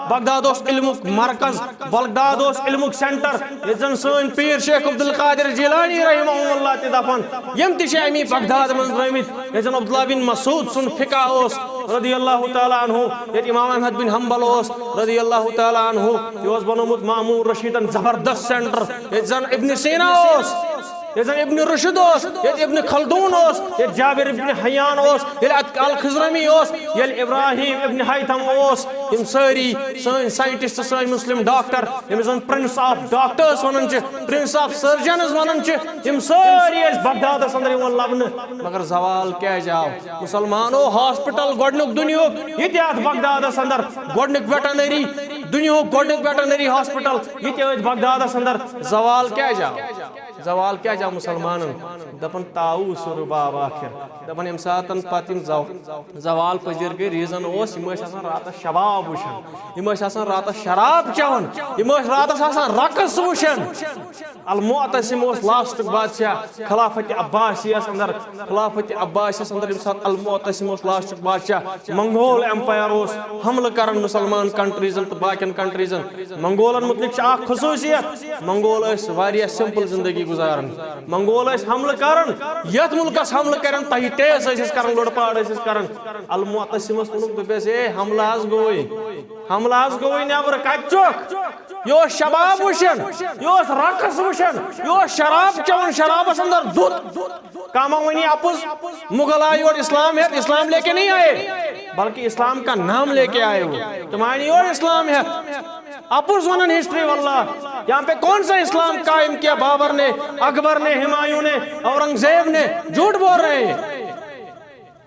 بغداد اس علمک مرکز بغداد اس علمک سینٹر یل زن سن پیر شیخ عبدالقادر جیلانی رحمہ اللہ تی دفن یم تی امی بغداد من رحمت یل زن عبداللہ بن مسعود سن فقہ اس رضی اللہ تعالیٰ عنہ یہ امام احمد بن حنبل اس رضی اللہ تعالیٰ عنہ یہ بنومت مامون رشیدن زبردست سینٹر یہ زن ابن سینا اس یہ زن ابن رشد اس یہ ابن خلدون اس یہ جابر ابن حیان اس یہ الخزرمی اس یہ ابراہیم ابن حیثم اس یم ساری سن سائنٹسٹ سن مسلم ڈاکٹر یم زن پرنس آف ڈاکٹرز ونن چھ پرنس آف سرجنز ونن چھ یم ساری اس بغداد اندر یون لبن مگر زوال کیا جاو مسلمانو ہاسپٹل گڈنک دنیا یہ بغداد اندر گڈنک ویٹرنری دنیا گڈنک ویٹرنری ہاسپٹل یہ بغداد اندر زوال کیا جاو زوال کیا جا مسلمان دپن طاؤس و رباب آخر دپن یم ساتن پتن زوال پذیر گئی ریزن اس یم آسان راتس شباب وشن یم آسان راتس شراب چون یم راتس آسان رقص وشن المعتصم اس لاسٹک بادشاہ خلافت عباسی اندر خلافت عباسی اندر یم سات المعتصم اس لاسٹک بادشاہ منگول امپائر اس حملہ کرن مسلمان کنٹریزن تو باقین کنٹریزن منگولن متعلق اخ خصوصیت منگول اس واریاہ سمپل زندگی گزارن منگول اس حملہ کرن یت ملکس حملہ کرن تہی تیز اس کرن لوڑ پاڑ اس کرن المعتصم اس ملک دپیس اے حملہ از گوئی نیبر کچک یو شباب وشن یو رقص وشن یو شراب چون شراب اندر دودھ کاما ونی اپوز مغل آئے اور اسلام ہے اسلام لے کے نہیں آئے بلکہ اسلام کا نام لے کے آئے ہو تمہاری اور اسلام ہے اپوز ونن ہسٹری واللہ یہاں پہ کون سا اسلام قائم کیا بابر نے اکبر نے ہمایوں نے اورنگزیب نے جھوٹ بول رہے ہیں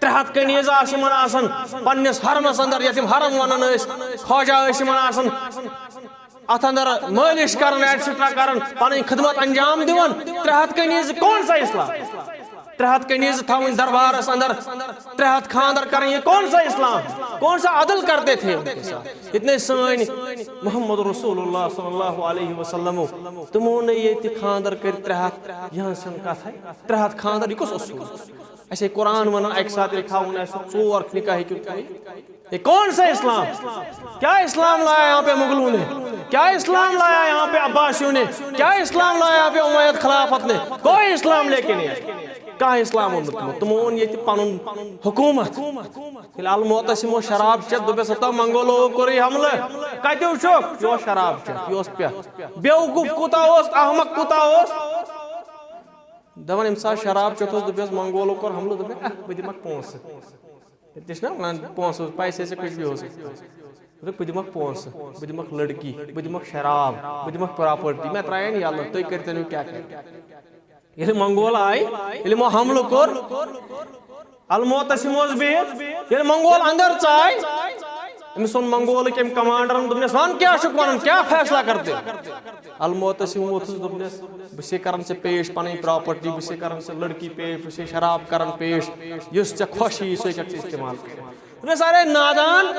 ترہت کنیز آسمان آسن پنس حرمس اندر یتیم حرم ونن اس خواجہ آسمان آسن ات اندر مالش کرن ایٹسٹرا کرن پن خدمت انجام دیون ترہت کنیز کون سا اسلام 3 کنیز تھاؤں دربارس اندر 3 خاندر کریں، یہ کون سا اسلام، کون سا عدل کرتے تھے ان کے ساتھ؟ اتنے سائن محمد رسول اللہ صلی اللہ علیہ وسلم تمو نے یہ خاندر کر 3 یہاں سن کت ہے 3 خاندر، یہ کس اصول ایسے قرآن ونان ایک ساتھ لکھاؤں ایسے 4 نکاح کیوں؟ یہ کون سا اسلام؟ کیا اسلام لایا یہاں پہ مغلوں نے؟ کیا اسلام لایا یہاں پہ عباسیوں نے؟ کیا اسلام لایا یہاں پہ امیت خلافت نے؟ کوئی اسلام لے کے نہیں کہاں اسلام تمون یہ پن حکومت المعتصمو شراب چت دبس ہتا منگولو کوری حملہ کتیو چھک یہ شراب چت یہ پیا بیوقوف کوتا احمق کوتا دپان ام سات شراب چت دبس منگولو کور حملہ دپ بہ دمک پونس تیس نا ونان پونس پیسے سے کچھ بھی ہو سکتا بہ دمک پونس بہ دمک لڑکی بہ دمک شراب بہ دمک پراپرٹی میں ترائن یہ اللہ تھی کرتے کیا یہ منگول آئی یہ مو حملہ کور المعتصم بہت یہ منگول اندر ژائے امس ون منگول کم کمانڈرن دپنس ون کیا ون کیا فیصلہ کرتے المعتصم ووتھس دپنس بہ کران سے پیش پن پراپرٹی بہ کران سے لڑکی پیش بہ شراب کران پیش یس ژے خوش یی سُے کر استعمال کر سارے نادان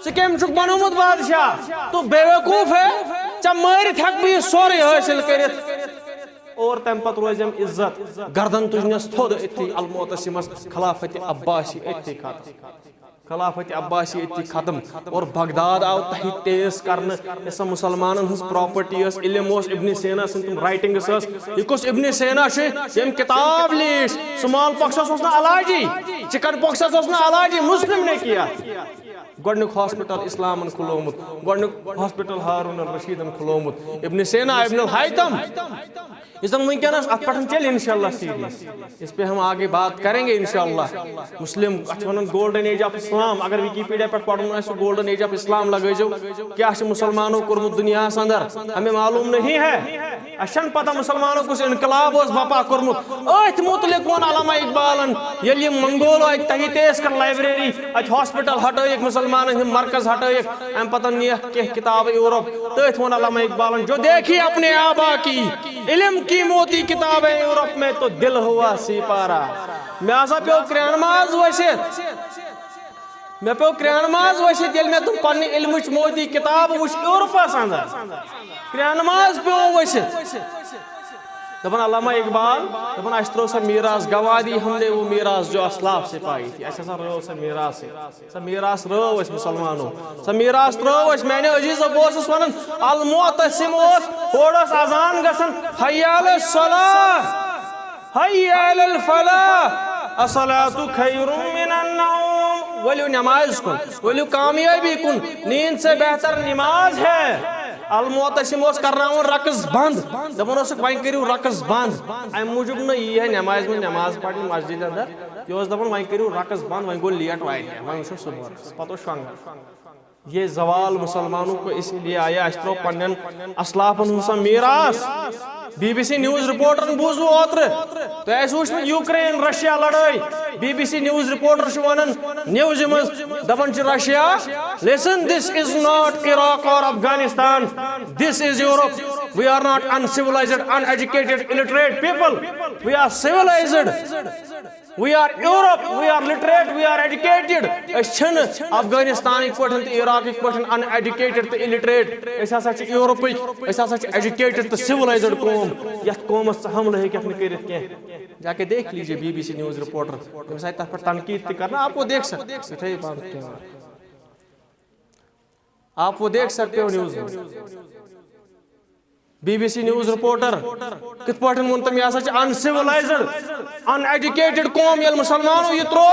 ژے کم چھُکھ بنومُت بادشاہ تو بے وقوف ہے ژے مٲرِتھ ہیٚکہٕ بہٕ یہِ سورُے حٲصِل کٔرِتھ اور تم پت روزم عزت گردن تجنس تھود اتھی المعتصمس خلافت عباسی اتھی ختم خلافت عباسی اتھی ختم اور بغداد آو تہی تیز کرنے اس مسلمانن ہز پراپرٹی اس علم اس ابن سینا سن تم رائٹنگس اس یہ کس ابن سینا چھ یم کتاب لیش سمال پاکسس اس نا علاجی چکن پاکسس اس نا علاجی مسلم نے کیا گوڑنک ہاسپٹل اسلامن کھلومت گوڑنک ہاسپٹل ہارون الرشیدن کھلومت ابن سینا ابن الحیتم اس دن ونکینس ات پٹھن چل انشاءاللہ سیریز اس پہ ہم آگے بات کریں گے انشاءاللہ مسلم اتھونن گولڈن ایج آف اسلام اگر ویکیپیڈیا پر پڑھن ہے گولڈن ایج آف اسلام لگائیو کیا مسلمانوں کورمت دنیا اندر ہمیں معلوم نہیں ہے اشن پتہ مسلمانوں کس انقلاب اس بپا کورمت ات متعلق ون علامہ اقبالن یلی منگول آئی تہی تیز کر لائبریری ات ہاسپٹل ہٹائک مسلمانن ہند مرکز ہٹائک ام پتہ نیک کہ کتاب یورپ تت ون علامہ اقبالن جو دیکھی اپنے آبا کی علم کی موتی کتابیں یورپ میں تو دل ہوا سی پارا میں آسا پیو کرانماز ویسیت میں پیو کرانماز ویسیت یل میں تم پنی علمچ موتی کتاب وش یورپا ساندر کرانماز پیو ویسیت دپن علامہ اقبال دپن اشترو سا میراث گوا دی ہم نے وہ میراث جو اسلاف سے پائی تھی ایسا سا رو سا میراث ہے سا میراث رو اس مسلمانوں سا میراث رو اس میں نے عزیز ابوسس ونن المعتصم اس ہوڑس اذان گسن حی علی الصلاۃ حی علی الفلاح الصلاۃ خیر من النوم ولیو نماز کن ولیو کامیابی کن نیند سے بہتر نماز ہے المعتصم اس کرناون رقص بند دپن اس وین کریو رقص بند ام موجب نہ یہ ہے نماز میں نماز پڑھنی مسجد اندر یہ اس دپن وین کریو رقص بند وین گو لیٹ وائے وین شو صبح پتہ شنگ یہ زوال مسلمانوں کو اس لیے آیا اشترو پنن اسلافن ہنسا میراث بی بی سی نیوز رپورٹرن بوزو اوتر تو ایسے وچ یوکرین رشیا لڑائی B B C news reporter چھ ونن نیوز مز دپن چھ Russia listen this is not Iraq or Afghanistan this is Europe we are not uncivilized uneducated illiterate people we are civilized we are Europe we are literate we are educated اس چھن افغانستان پٹھن تے Iraq پٹھن uneducated تے illiterate اس ہسا چھ Europe اس ہسا چھ educated تے civilized قوم یت قومس حملہ ہیکھ نہ کرت کی جا کے دیکھ لیجئے B B C news reporter تم ساتھ تر پر تنقید تے کرنا آپ وہ دیکھ سکتے ہیں آپ وہ دیکھ سکتے ہو news B B C news reporter کت پاٹن ون تم یہ سا انسیولائزڈ ان ایجوکیٹڈ قوم یل مسلمانوں یہ ترو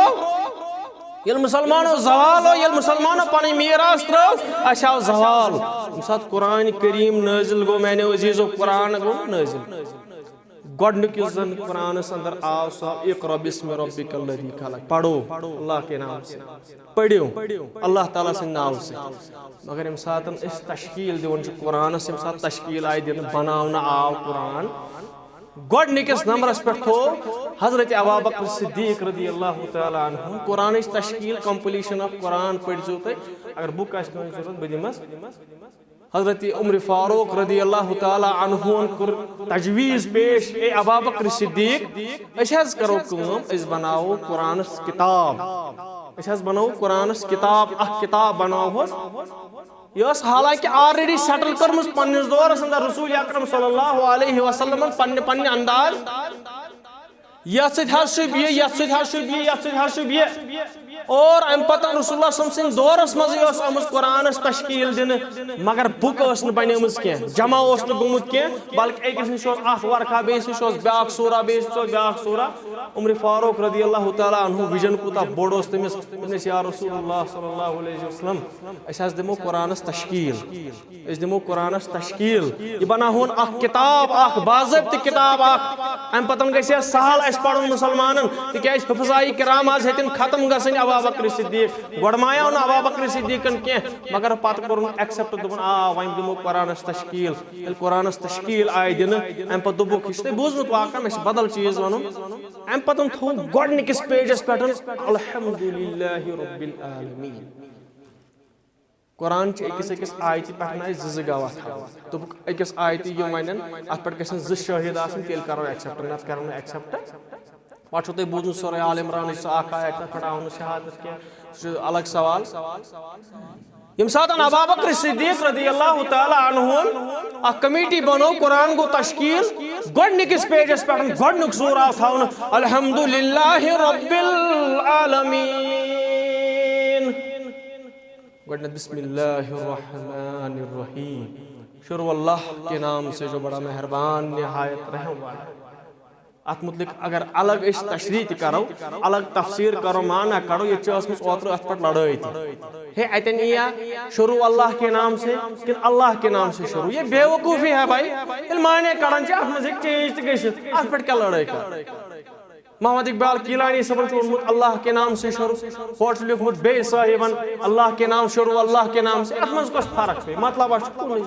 یل مسلمانوں زوال ہو یل مسلمانوں پانی میراث ترو اشاو زوال ساتھ قرآن کریم نازل گو میں نے عزیزو قرآن گو نازل گوڑنک زن قرآن اندر آو صاحب اقرا بسم ربک الذی خلق پڑھو اللہ کے نام سے پڑھو اللہ تعالیٰ سے نام سے مگر ام ساتن اس تشکیل دیون چھ قرآن سے ام سات تشکیل آئی دین بناونا آو قرآن گوڑنکس نمبرس پر تھو حضرت ابوبکر صدیق رضی اللہ تعالیٰ عنہ قرآن تشکیل کمپلیشن آف قرآن پڑھ جو تے اگر بک آس ضرورت بدمس حضرت عمر فاروق رضی اللہ تعالی عنہ کر تجویز پیش اے ابا بکر صدیق اس کرو کم اس بناو قرآن کتاب اس بناو قرآن کتاب اخ کتاب بناو یہ حالانکہ آلریڈی سیٹل کرمز پنس دورس اندر رسول اکرم صلی اللہ علیہ وسلم پنہ انداز یت سب اور ام پتہ رسول اللہ صلی اللہ علیہ وسلم دورس مزے آمز قرآن تشکیل دن مگر بک بنیمز کی جمع گومت کی بلکہ اکس نش اخ ورقہ بیس نش بیاکھ سورہ بیس بیاکھ سورہ عمر فاروق رضی اللہ تعالی عنہ ویژن کوتا بوڑ تمس یا رسول اللہ صلی اللہ علیہ وسلم اس دمو قرآن تشکیل یہ بناہون اخ کتاب اخ باضابطہ کتاب اخ ام پتہ گژھِ سہل اس پڑھن مسلمانن تکیاز حفظائی کرام آز ہتن ختم گژھن ابا بکر صدیق گۄڈٕ مایاو نہٕ ابا بکر صدیقن کینٛہہ مگر پتہٕ کوٚرُن ایکسیپٹ دوٚپُن آ وۄنۍ دِمو قرآنس تشکیل ییٚلہِ قرآنس تشکیل آیہِ دِنہٕ امہِ پتہٕ دوٚپُکھ یہِ چھُ تۄہہِ بوٗزمُت واقعہ مےٚ چھُ بدل چیٖز وَنُن امہِ پتہٕ تھوٚو گۄڈنِکِس پیجس پٮ۪ٹھ الحمدُللہ رب العالمین قرآن أکس آیتہِ پٮ۪ٹھ زٕ گواہ تھاوان دوٚپُکھ أکِس آیتہِ یِم وَنن اَتھ پٮ۪ٹھ گژھن زٕ شٲہِد آسٕنۍ تیٚلہِ کرو ایکسیپٹ نتہٕ کرو نہٕ ایکسیپٹ پتہٕ چھُو تۄہہِ بوٗزمُت سورہ آل عمران سۄ اکھ آیت تتھ پٮ۪ٹھ آو نہٕ شہادت کینٛہہ سُہ چھُ الگ سوال یم ساتن ابا بکر صدیق رضی اللہ تعالی عنہ اخ کمیٹی بنو قرآن گو تشکیل گۄڈنِکِس پیجس پٮ۪ٹھ گۄڈنیُک سورہ آو تھاونہٕ الحمدللہ رب العالمین گۄڈنیتھ بسم اللہ الرحمن الرحیم شروع اللہ کے نام سے جو بڑا مہربان نہایت رحم والا ات متعلق اگر الگ اس تشریح کرو الگ تفسیر کرو معنی کرو یہ چسمس اوتر ات پٹ لڑائی تھی ہے اتن یا شروع اللہ کے نام سے کہ اللہ کے نام سے شروع یہ بے وقوفی ہے بھائی علمانے کرن چ ات مز ایک چیز تہ گژھت ات پٹ کیا لڑائی کر محمد اقبال کیلانی صاحب چھ اللہ کے نام سے شروع ہوٹ لکھمت بے صاحبن اللہ کے نام شروع اللہ کے نام سے ات مز کس فرق ہے مطلب اچ کون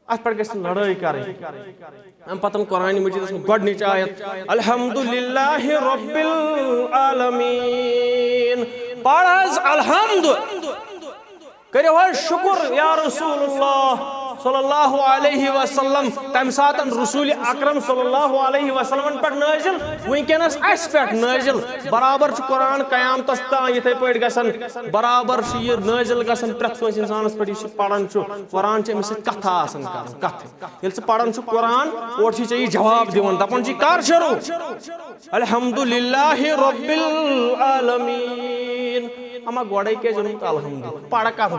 ات پٹ گژھِ لڑائی کرٕنۍ ام پتن قرآن مجیدس میں گۄڈنِچ آیت الحمدللہ رب العالمین پڑھ حظ الحمد کٔرِو حظ شکر یا رسول اللہ صلی اللہ علیہ وسلم تم ساتن رسول اکرم صلی اللہ علیہ وسلم پہ نازل ونکس اس پہ نازل برابر قرآن قیامتس تان یتھے پٲٹھۍ گژھان برابر یہ نازل گژھان پرٛٮ۪تھ کٲنٛسہِ انسانس پٮ۪ٹھ یہِ پران قرآن أمِس سۭتۍ کتھا آسان کران کتھ ییٚلہِ ژٕ پران قرآن اور چھی ژےٚ یہِ جواب دِوان دپان چھی کر شروع الحمدللہ رب العالمین اما گۄڈے کیازِ ووٚنمُت الحمد پڑھ کتھ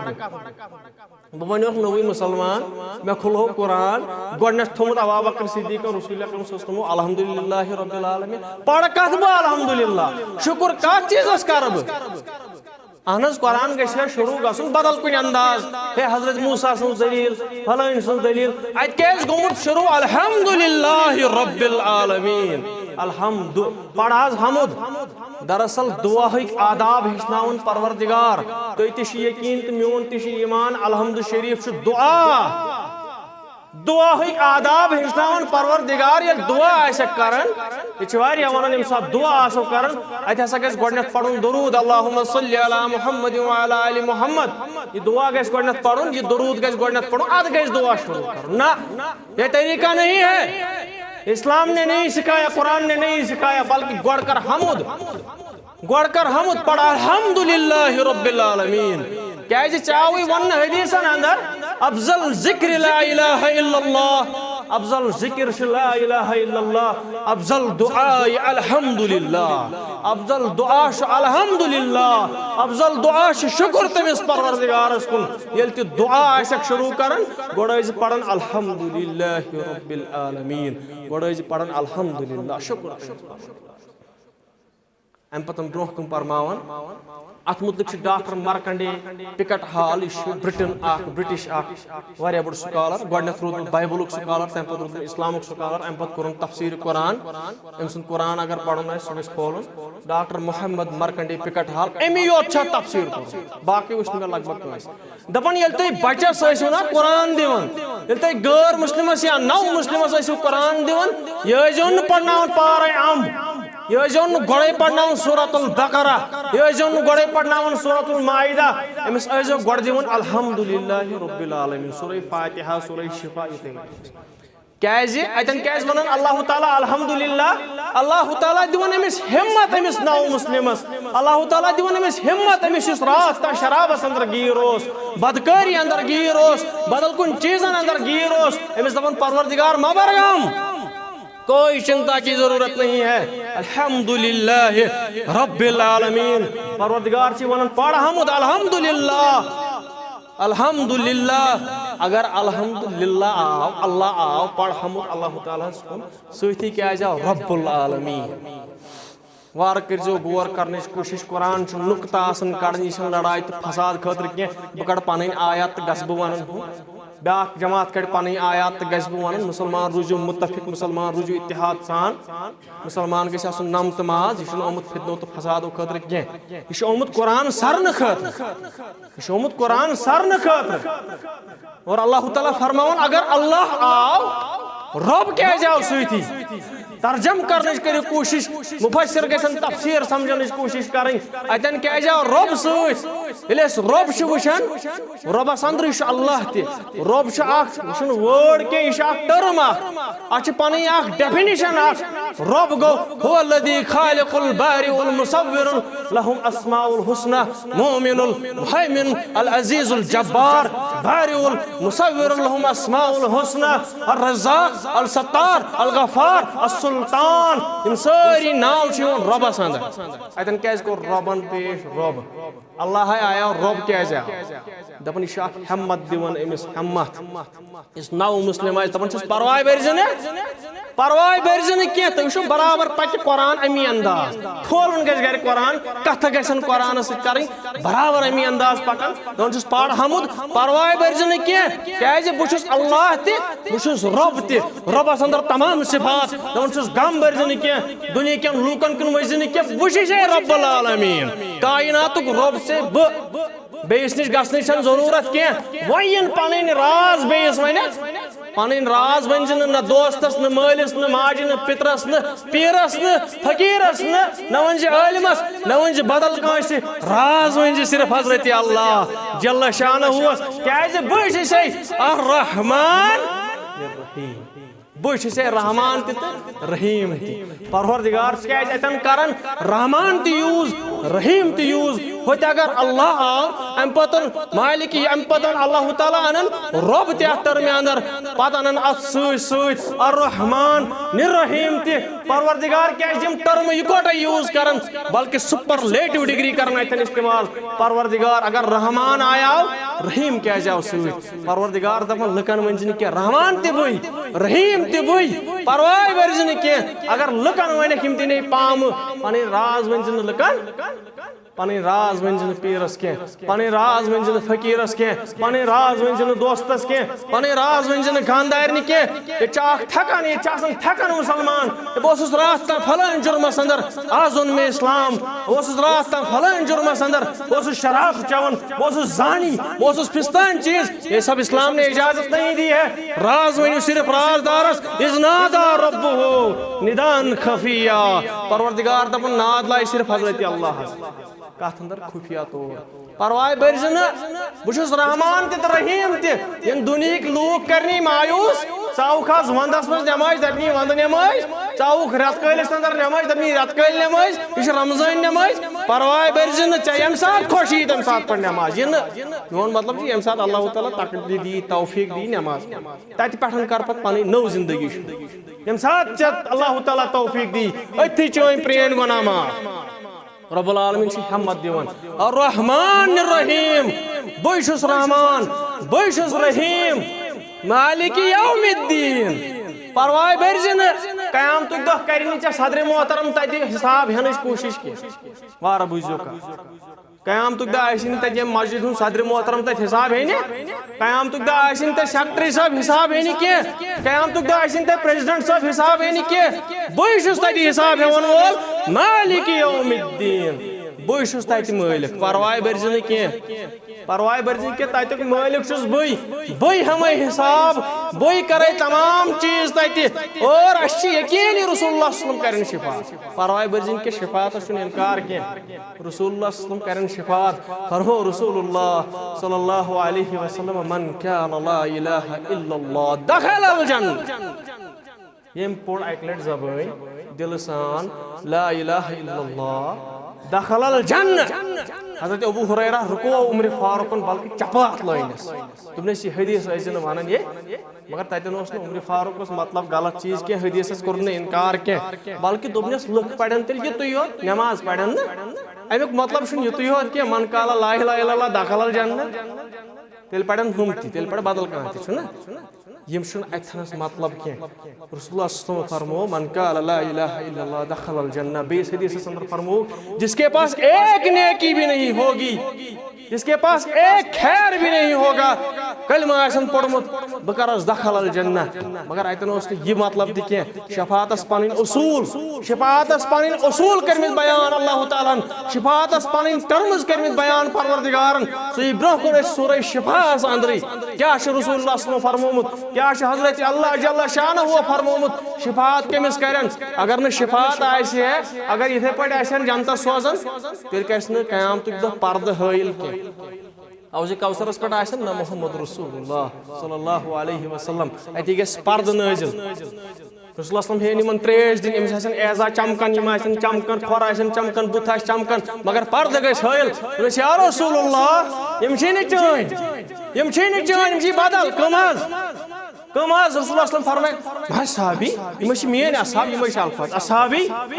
بہٕ بنیوس نوٚوُے مسلمان مےٚ کھُلو قرآن گۄڈنیتھ تھوٚمُت ابا بکر صدیقن رسول اکرم صلی اللہ علیہ وسلم الحمدللہ رب العالمین پڑھ کتھ بہٕ الحمدللہ شکر کتھ چیزس کرٕ بہٕ اہن قرآن گژھِ شروع گژھُن بدل کُنہِ انداز ہے حضرت موسیٰ سٕنٛز دلیٖل فلٲنۍ سٕنٛز دلیٖل اتہِ کیازِ گوٚمُت شروع الحمدللہ رب العالمین الحمد پڑھ حظ حمد دراصل دعاہک آداب ہچناون پروردگار تُہۍ تہِ چھِ یقین تہٕ میون تہِ چھُ ایمان الحمد شریف چھُ دعا دعاہک آداب ہچناون پروردگار ییٚلہِ دعا آسٮ۪کھ کران یہ چھُ واریاہ ونان ییٚمہِ ساتہٕ دعا آسو کران اتہِ ہسا گژھِ گۄڈنیتھ پڑھُن درود اللہم صلی علی محمد وعلی آل محمد یہ دعا گژھِ گۄڈنیتھ پڑھُن یہ درود گژھِ گۄڈنیتھ پڑھُن ادٕ گژھِ دعا شروع کرُن نہ یہ طریقہ نہیں ہے اسلام نے نہیں سکھایا قرآن نے نہیں سکھایا بلکہ گوڑ کر حمد پڑھ الحمدللہ رب العالمین کیازِ چاوی ون حدیثن اندر افضل ذکر لا الہ الا اللہ افضل ذکر لا الہ الا اللہ افضل دعاء الحمدللہ افضل دعا الحمدللہ افضل دعا شکر تمس پروردگارس کن ییٚلہِ تہِ دعا آسٮ۪کھ شروع کران گۄڈٕ ٲسۍ پران الحمدللہ رب العالمین گۄڈٕ ٲسۍ پران الحمدللہ شکر ام پتن برونٛہہ کُن پرماوان ات متعلق ڈاکٹر مرکنڈے پکٹ ہال یہ برٹن برٹش واریاہ بڑ سکالر گۄڈنیتھ روٗد بایبلُک سکالر تمہِ پتہٕ روٗد اسلامُک سکالر امہِ پتہٕ کوٚرُن تفسیٖر قرآن أمۍ سُنٛد قرآن اگر پرُن آسہِ سُہ گژھِ کھولُن ڈاکٹر محمد مرکنڈے پکٹ ہال امی یوت چھا تفسیٖر کوٚرمُت باقٕے وٕچھ نہٕ مےٚ لگ بگ کٲنٛسہِ دپان ییٚلہِ تُہۍ بچس ٲسِو نا قرآن دِوان ییٚلہِ تُہۍ غٲر مسلمس یا نو مسلمس ٲسِو قرآن دِوان یہِ ٲسۍزیون نہٕ پرناوان پارے یہ ٲسۍزیون نہٕ گۄڈَے پرناوان سورۃ البقرہ یہ ٲسۍزیون نہٕ گۄڈَے پرناوان سورۃ المائدہ أمِس ٲسۍزیو گۄڈٕ دِوان الحمدللہ رب العالمین سورہ فاتحہ سورہ شفا کیازِ اتن کیازِ ونان اللہ تعالیٰ الحمدللہ اللہ تعالیٰ دِوان أمِس ہمت أمِس نو مسلمس اللہ تعالیٰ دِوان أمِس ہمت أمِس یُس رات تام شرابس اندر گیٖر اوس بدکٲری اندر گیٖر اوس بدل کُنہِ چیٖزن اندر گیٖر اوس أمِس دپان پروردگار مبر غم کوئی چنتا کی ضرورت نہیں ہے الحمدللہ رب العالمین پروردگار چھ ونان پڑھ حمد الحمدللہ الحمدللہ اگر الحمدللہ آو اللہ آو پڑھ حمد اللہ تعالیٰ سۭتی کیازِ آو رب العالمین وار کرزو غور کرنٕچ کوٗشِش قرآن چھُ نُقطہٕ آسان کڑنہِ یہِ چھنہٕ لڑاے تہٕ فساد خٲطرٕ کینٛہہ بہٕ کڑٕ پنٕنۍ آیات تہٕ گژھٕ بہٕ ونان بیاکھ جماعت کڑِ پنٕنۍ آیات تہٕ گژھِ بہٕ ونان مُسلمان روٗزِو مُتفق مُسلمان روٗزِو اتحاد سان مُسلمان گژھِ آسُن نم تہٕ ماز یہِ چھُنہٕ آمُت فِتنو تہٕ فسادو خٲطرٕ کینٛہہ یہِ چھُ آمُت قرآن سرنہٕ خٲطرٕ یہِ چھُ آمُت قرآن سرنہٕ خٲطرٕ اور اللہ تعالیٰ فرماوان اگر اللہ آو رب کیازِ آو سۭتی ترجم کرنٕچ کٔرِو کوٗشِش مُفسر گژھن تفسیٖر سمجھنٕچ کوٗشِش کرٕنۍ اتٮ۪ن کیازِ آو رب سۭتۍ ییٚلہِ أسۍ رب چھِ وٕچھان رۄبس اندرٕے چھُ اللہ تہِ رب چھُ اکھ یہِ چھُنہٕ وٲڈ کینٛہہ یہِ چھُ اکھ ٹٔرم اکھ اتھ چھِ پنٕنۍ اکھ ڈیفِنِشن اکھ رب گوٚو هو الذی خالق البارئ المصور لہم اسماء الحسنى مؤمن المهيمن العزیز الجبار بارئ المصور لہم اسماء الحسنى الرزاق الستار الغفار السلطان یم ساری ناو چھِ یِوان رۄبس اندر اتٮ۪ن کیازِ کوٚر رۄبن پیش رۄب اللہ آیا رب کیازِ آو دپان یہِ چھُ اکھ ہمت دِوان أمِس ہمت یُس نو مسلم آسہِ دپان چھُس پرواے بٔرزِ نہٕ کینٛہہ تُہۍ وٕچھِو برابر پکہِ قرآن امی انداز پھولُن گژھِ گرِ قرآن کتھٕ گژھن قرآنس سۭتۍ کرٕنۍ برابر امی انداز پکان دپان چھُس پر حمد پرواے بٔرزِ نہٕ کینٛہہ کیازِ بہٕ چھُس اللہ تہِ بہٕ چھُس رب تہِ رۄبس اندر تمام صفات دپان چھُس غم بٔرزِ نہٕ کینٛہہ دُنہِکٮ۪ن لوٗکن کُن ؤسزِ نہٕ کینٛہہ بہٕ چھُسے رب العالمیٖن کایناتُک رب سے بہٕ بیٚیِس نِش گژھنٕچ چھنہٕ ضروٗرت کینٛہہ وۄنۍ یِن پنٕنۍ راز بیٚیِس ونٮ۪س پنٕنۍ راز ؤنۍزِ نہٕ دوستس نہٕ مٲلِس نہٕ ماجہِ نہٕ پِترس نہٕ پیٖرس نہٕ فقیٖرس نہ ؤنۍزِ عٲلمس نہ ؤنۍزِ بدل کٲنٛسہِ راز ؤنۍزِ صرف حضرت اللہ جل شانہُوس کیازِ بہٕ چھُسے الرحمن الرحیم بہٕ چھُسے رحمان تہِ تہٕ رحیٖم تہِ پروردگار چھُ کیازِ اتٮ۪ن کران رحمان تہِ یوٗز رحیٖم تہِ یوٗز ہوٚتہِ اگر اللہ آو امہِ پتہٕ مالِکی امہِ پتہٕ اللہ تعالیٰ انن رۄب تہِ اتھ ٹٔرمہِ اندر پتہٕ انن اتھ سۭتۍ سۭتۍ الرحمان نِرحیٖم تہِ پروردگار کیازِ یِم ٹٔرمہٕ یِکوٹے یوٗز کران بلکہِ سُپرلیٹِو ڈگری کران اتٮ۪ن استعمال پروردگار اگر رحمان آیاو رحیٖم کیازِ آو سۭتۍ پروردگار دپان لُکن ؤنۍزِ نہٕ کینٛہہ رحمان تہِ بٕے رحیٖم تہِ بٕے پرواے بٔرزِ نہٕ کینٛہہ اگر لُکن ونٮ۪کھ یِم دِنے پامہٕ پنٕنۍ راز ؤنۍزِ نہٕ لُکن پنٕنۍ راز ؤنۍزِ نہٕ پیٖرس کینٛہہ پنٕنۍ راز ؤنۍزِ نہٕ فقیٖرس کینٛہہ پنٕنۍ راز ؤنۍزِ نہٕ دوستس کینٛہہ پنٕنۍ راز ؤنۍزِ نہٕ خانٛدارنہِ کینٛہہ ییٚتہِ چھُ اکھ تھکان ییٚتہِ چھِ آسان تھکان مُسلمان بہٕ اوسُس راتھ تام فلٲنۍ جُرمس اندر آز اوٚن مےٚ اسلام بہٕ اوسُس راتھ تام فلٲنۍ جُرمس اندر بہٕ اوسُس شراب چٮ۪وان بہٕ اوسُس زانی بہٕ اوسُس پِستان چیٖز یہ سب اسلام نے اجازت نہیں دی ہے راز ؤنِو صرف رازدارس اذ نادا ربہ ندان خفیہ پروردگار دپان ناد لایہِ صرف حضرت اللہس کتھ اندر خفیہ طور پرواے بٔرزِ نہٕ بہٕ چھُس رحمان تہِ تہٕ رحیٖم تہِ یِم دُنہِکۍ لوٗکھ کرنی مایوٗس ژاوُکھ آز ونٛدس منٛز نٮ۪مٲزۍ دپنی ونٛدٕ نٮ۪مٲزۍ ژاوُکھ رٮ۪تہٕ کٲلِس اندر نٮ۪مٲزۍ دپنی رٮ۪تہٕ کٲلۍ نٮ۪مٲزۍ یہِ چھِ رمضٲنۍ نٮ۪مٲزۍ پرواے بٔرزِ نہٕ ژےٚ ییٚمہِ ساتہٕ خۄش یی تمہِ ساتہٕ پٔر نٮ۪ماز یہِ نہٕ میون مطلب چھُ ییٚمہِ ساتہٕ اللہ تعالیٰ تقدیٖر دی توفیٖق دی نٮ۪ماز تتہِ پٮ۪ٹھ کر پتہٕ پنٕنۍ نٔو زندگی شروع ییٚمہِ ساتہٕ ژےٚ اللہ تعالیٰ توفیٖق دی أتھی چٲنۍ پرٛٲنۍ گۄناہ معاف رب العالمین چھِ ہمت دِوان الرحمن الرحیم بٕے چھُس رحمان بٕے چھُس رحیٖم مالِک یوم الدیٖن پرواے بٔرزِ نہٕ قیامتُک دۄہ کرِ نہٕ ژےٚ صدرِ محترم تتہِ حساب ہٮ۪نٕچ کوٗشش کینٛہہ وارٕ بوٗزِو کتھ قیامتُک دۄہ آسہِ نہٕ تتہِ ییٚمہِ مسجد ہُنٛد صدرِ محترم تتہِ حساب ہٮ۪نہِ قیامتُک دۄہ آسہِ نہٕ تتہِ سیکرٹری صٲب حساب ہٮ۪نہِ کینٛہہ قیامتُک دۄہ آسہِ نہٕ تتہِ پریزیڈنٹ صٲب حساب ہٮ۪نہِ کینٛہہ بٕے چھُس تتہِ حساب ہٮ۪وان وول مالِک یوم الدیٖن بے چھُس تتہِ مٲلِک پرواے بٔرزِ نہٕ کینٛہہ پرواے بٔرزِ نہٕ کینٛہہ تتیُک مٲلِک چھُس بٕے ہٮ۪مے حساب بٕے کرے تمام چیٖز تتہِ اور اَسہِ چھِ یقیٖن یہِ رسول اللہ صلی اللہ علیہ وسلم کرن شفاعت پرواے بٔرزِ نہٕ کینٛہہ شفاعتس چھُنہٕ انکار کینٛہہ رسول اللہ صلی اللہ علیہ وسلم کرن شفاعت فرمو رسول اللہ صلی اللہ علیہ وسلم من كان لا الہ الا اللہ دخل الجنہ یم پوٚر اکہِ لٹہِ زبٲنۍ دلہٕ سان لا الہ الا اللہ دخل الجنہ حضرت ابو ہریرہ رکو عمر فاروقن بلکہ چپات لٲنس دوٚپنس یہِ حدیث ٲسۍ نہٕ ونان یہِ مگر تتٮ۪ن اوس نہٕ عمر فاروقس مطلب غلط چیٖز کینٛہہ حدیثس کوٚر نہٕ انکار کینٛہہ بلکہ دوٚپنس لُکھ پرن تیٚلہِ یِتُے یوت نٮ۪ماز پرن نہٕ امیُک مطلب چھُنہٕ یِتُے یوت کینٛہہ من قال لا الہ الا اللہ دخل الجنہ تیٚلہِ پرن ہُم تہِ تیٚلہِ پرِ بدل کانٛہہ تہِ چھُنہ یم چھُنہٕ اتھنس مطلب کینٛہہ رسول اللہ صلی اللہ علیہ وسلم فرمو من قال لا الہ الا اللہ دخل الجنہ بیٚیِس حدیثس اندر فرمو جس کے پاس ایک نیکی بھی نہیں ہوگی جس کے پاس ایک خیر بھی نہیں ہوگا کلمہ آسن پوٚرمُت بہٕ کرس دخل الجنہ مگر اتٮ۪ن اوس نہٕ یہِ مطلب تہِ کینٛہہ شفاعتس پنٕنۍ اصوٗل کٔرمٕتۍ بیان اللہ تعالیٰ ہن شفاعتس پنٕنۍ ٹرمز کٔرمٕتۍ بیان پروردگارن سُہ یی برونٛہہ کُن أسۍ سورے شفاعس اندرٕے کیاہ چھُ رسول اللہ صلی اللہ علیہ وسلم فرمومُت کیاہ چھُ حضرت اللہ جل شانہ فرمومُت شفاعت کٔمِس کرن اگر نہٕ شفاعت آسہِ ہے اگر یِتھے پٲٹھۍ آسن جنتس سوزان تیٚلہِ گژھِ نہٕ قیامتُک دۄہ پردٕ حٲیل کینٛہہ اوزِ کوثرس پٮ۪ٹھ آسن نہ محمد رسول اللہ صلی اللہ علیہ وسلم اتی گژھِ پردٕ نٲزِل رسول اللہ وسلم ہیٚیِن یِمن تریش دِنۍ أمِس آسن اعزاز چمکان یِم آسن چمکان کھۄر آسن چمکان بُتھ آسہِ چمکان مگر پردٕ گژھِ حٲیل دوٚپُس یا رسول اللہ یِم چھِی نہٕ چٲنۍ یِم چھِی بدل کٕم حظ رسول اللہ وسلم فرماے بہٕ صحابی یِم چھِ میٲنۍ اصحاب یِمے چھِ الفاظ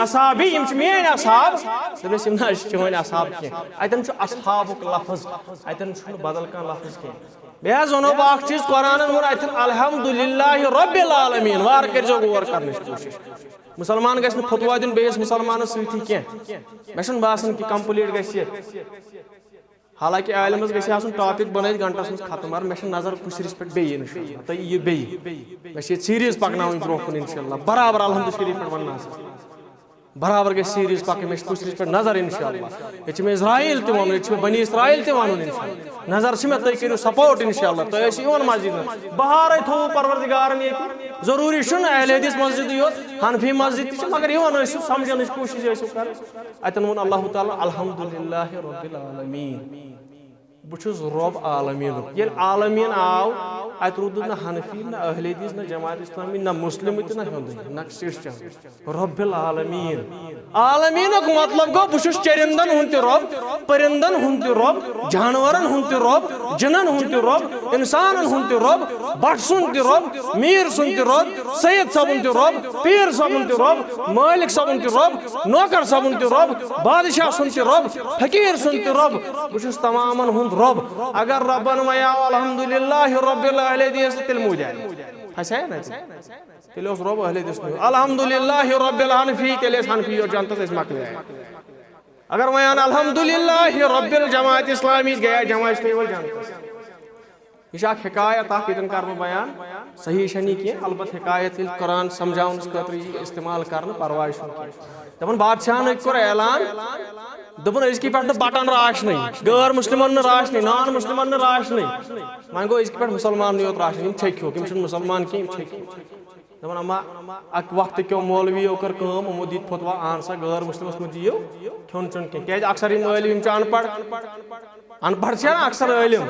اصحابی یِم چھِ میٲنۍ اصحاب دوٚپنس یِم نہ حظ چھِ چٲنۍ اصحاب کینٛہہ اتٮ۪ن چھُ اصحابُک لفظ اتٮ۪ن چھُنہٕ بدل کانٛہہ لفظ کینٛہہ بیٚیہِ حظ ونو بہٕ اکھ چیٖز قرآنن ووٚن اتٮ۪ن الحمدُللہ رب العالمیٖن وارٕ کٔرۍزیٚو غور کرنٕچ کوٗشش مسلمان گژھِ نہٕ فتوا دیُن بیٚیِس مسلمانس سۭتی کینٛہہ مےٚ چھُنہٕ باسان کہِ کمپلیٖٹ گژھِ یہِ حالانکہ عالمس گژھِ آسُن ٹاپک بنٲیِتھ گنٹس منٛز ختم مگر مےٚ چھِ نظر کُشرِس پٮ۪ٹھ بیٚیہِ انشاء اللہ تُہۍ یِیِو بیٚیہِ مےٚ چھِ ییٚتہِ سیٖریٖز پکناوٕنۍ برونٛہہ کُن انشاء اللہ برابر الحمدُ شریٖف پٮ۪ٹھ وننہٕ حظ برابر گژھِ سیٖریٖز پکٕنۍ مےٚ چھِ کُشرِس پٮ۪ٹھ نظر انشاء اللہ ییٚتہِ چھِ مےٚ اسرایل تہِ ونُن ییٚتہِ چھِ مےٚ بنی اسرایل تہِ ونُن انشاء اللہ نظر چھِ مےٚ تُہۍ کٔرِو سپورٹ انشاء اللہ تُہۍ ٲسِو یِوان مسجد منٛز بہارے تھوٚوُ پروردگارن ییٚتہِ ضروٗری چھُنہٕ اہل حدیث مسجدٕے یوت حنفی مسجد تہِ چھِ مگر یِوان ٲسِو سمجھنٕچ کوٗشش ٲسِو کران اتٮ۪ن ووٚن اللہ تعالیٰ الحمدُللہ رب العالمیٖن بہٕ چھُس رۄب عالمیٖنُک ییٚلہِ عالمیٖن آو اتہِ روٗدُس نہ حنفی نہ اہل حدیث نہ جماعت اسلامی نہ مسلم تہِ نہ ہیوٚندُے نہ کرسچن رب العالمیٖن عالمیٖنُک مطلب گوٚو بہٕ چھُس چرندن ہُنٛد تہِ رۄب پرندن ہُنٛد تہِ رۄب جانورن ہُنٛد تہِ رۄب جِنن ہُنٛد تہِ رۄب انسانن ہُنٛد تہِ رۄب بٹ سُنٛد تہِ رۄب میٖر سُنٛد تہِ رۄب سید صٲبُن تہِ رۄب پیٖر صٲبُن تہِ رۄب مٲلِک صٲبُن تہِ رۄب نوکر صٲبُن تہِ رۄب بادشاہ سُنٛد تہِ رۄب فقیٖر سُنٛد تہِ رۄب بہٕ چھُس تمامن ہُنٛد رۄب اگر رۄبن وَنیٛاو الحمدُللہ رب العالمیٖن تیٚلہِ موٗدیٛاو پھسیٛا نا تیٚلہِ اوس رۄب اہل حدیث الحمدُللہ رب الحنفی تیٚلہِ ٲسۍ حنفی یوت جنتس ٲسۍ مۄکلے اگر وَنان الحمدُللہ رب الجماعت اسلامی گٔیے جماعت اسلامی جنتس یہ چھِ اکھ حکایت اکھ ییٚتٮ۪ن کرٕ بہٕ بیان صحیح چھنہٕ یہِ کینٛہہ البتہ حکایت ییٚلہِ قرآن سمجھاونس خٲطرٕ یی استعمال کرنہٕ پرواے چھُنہٕ کینٛہہ دپان بادشاہن أکۍ کوٚر اعلان دوٚپُن أزکہِ پٮ۪ٹھ نہٕ بٹن راشنٕے غٲر مسلمن نہٕ راشنٕے نان مسلمن نہٕ راشنٕے وۄنۍ گوٚو أزکہِ پٮ۪ٹھ مُسلماننٕے یوت راشن یِم چھٔکۍ یِم چھِنہٕ مُسلمان کینٛہہ یِم چھٔکۍ دپان اما اکہِ وقتہٕ کیو مولوِیو کٔر کٲم یِمو دِتۍ فتوا اہن سا غٲر مسلمس مہ دِیِو کھیوٚن چیوٚن کینٛہہ کیازِ اکثر یِم عٲلم یِم چھِ ان پڑھ چھِ نا اکثر عٲلم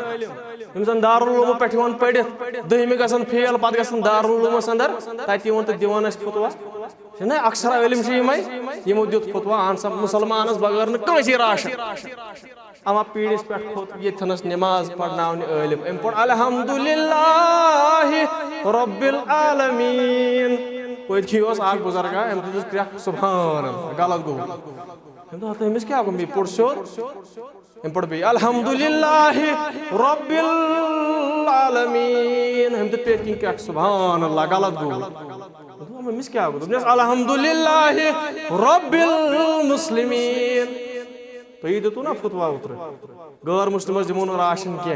یِم زن دارالعلوٗمو پٮ۪ٹھ یِوان پٔرِتھ دٔہمہِ گژھان فیل پتہٕ گژھان دارالعلوٗمس انٛدر تتہِ یِوان تہٕ دِوان اَسہِ فتوا چھِنہ اکثر عٲلم چھِ یِمے یِمو دیُت فتوا اہن سا مُسلمانس بغٲر نہٕ کٲنٛسی راشن اما پیٖرِس پٮ۪ٹھ کھوٚت ییٚتھنس نٮ۪ماز پرناونہِ عٲلم أمۍ پوٚر الحمدُللہ رب العالمیٖن پٔتۍ اوس اکھ بُزرگا أمۍ دِژٕس کرٛٮ۪کھ سبحان اللہ غلط گوٚو أمۍ دوٚپ أمِس کیٛاہ گوٚو بیٚیہِ پوٚر سیوٚد أمۍ پوٚر بیٚیہِ الحمدُللہ رب العالمیٖن أمۍ دیُت پیٚٹھۍ کِنۍ کرٛٮ۪کھ سبحان اللہ غلط گوٚو أمِس کیٛاہ گوٚو دوٚپنس الحمدُللہ رب المسلمیٖن تو یہ دیتو نا فتوا اتر غیر مسلمس دمو نہ راشن کی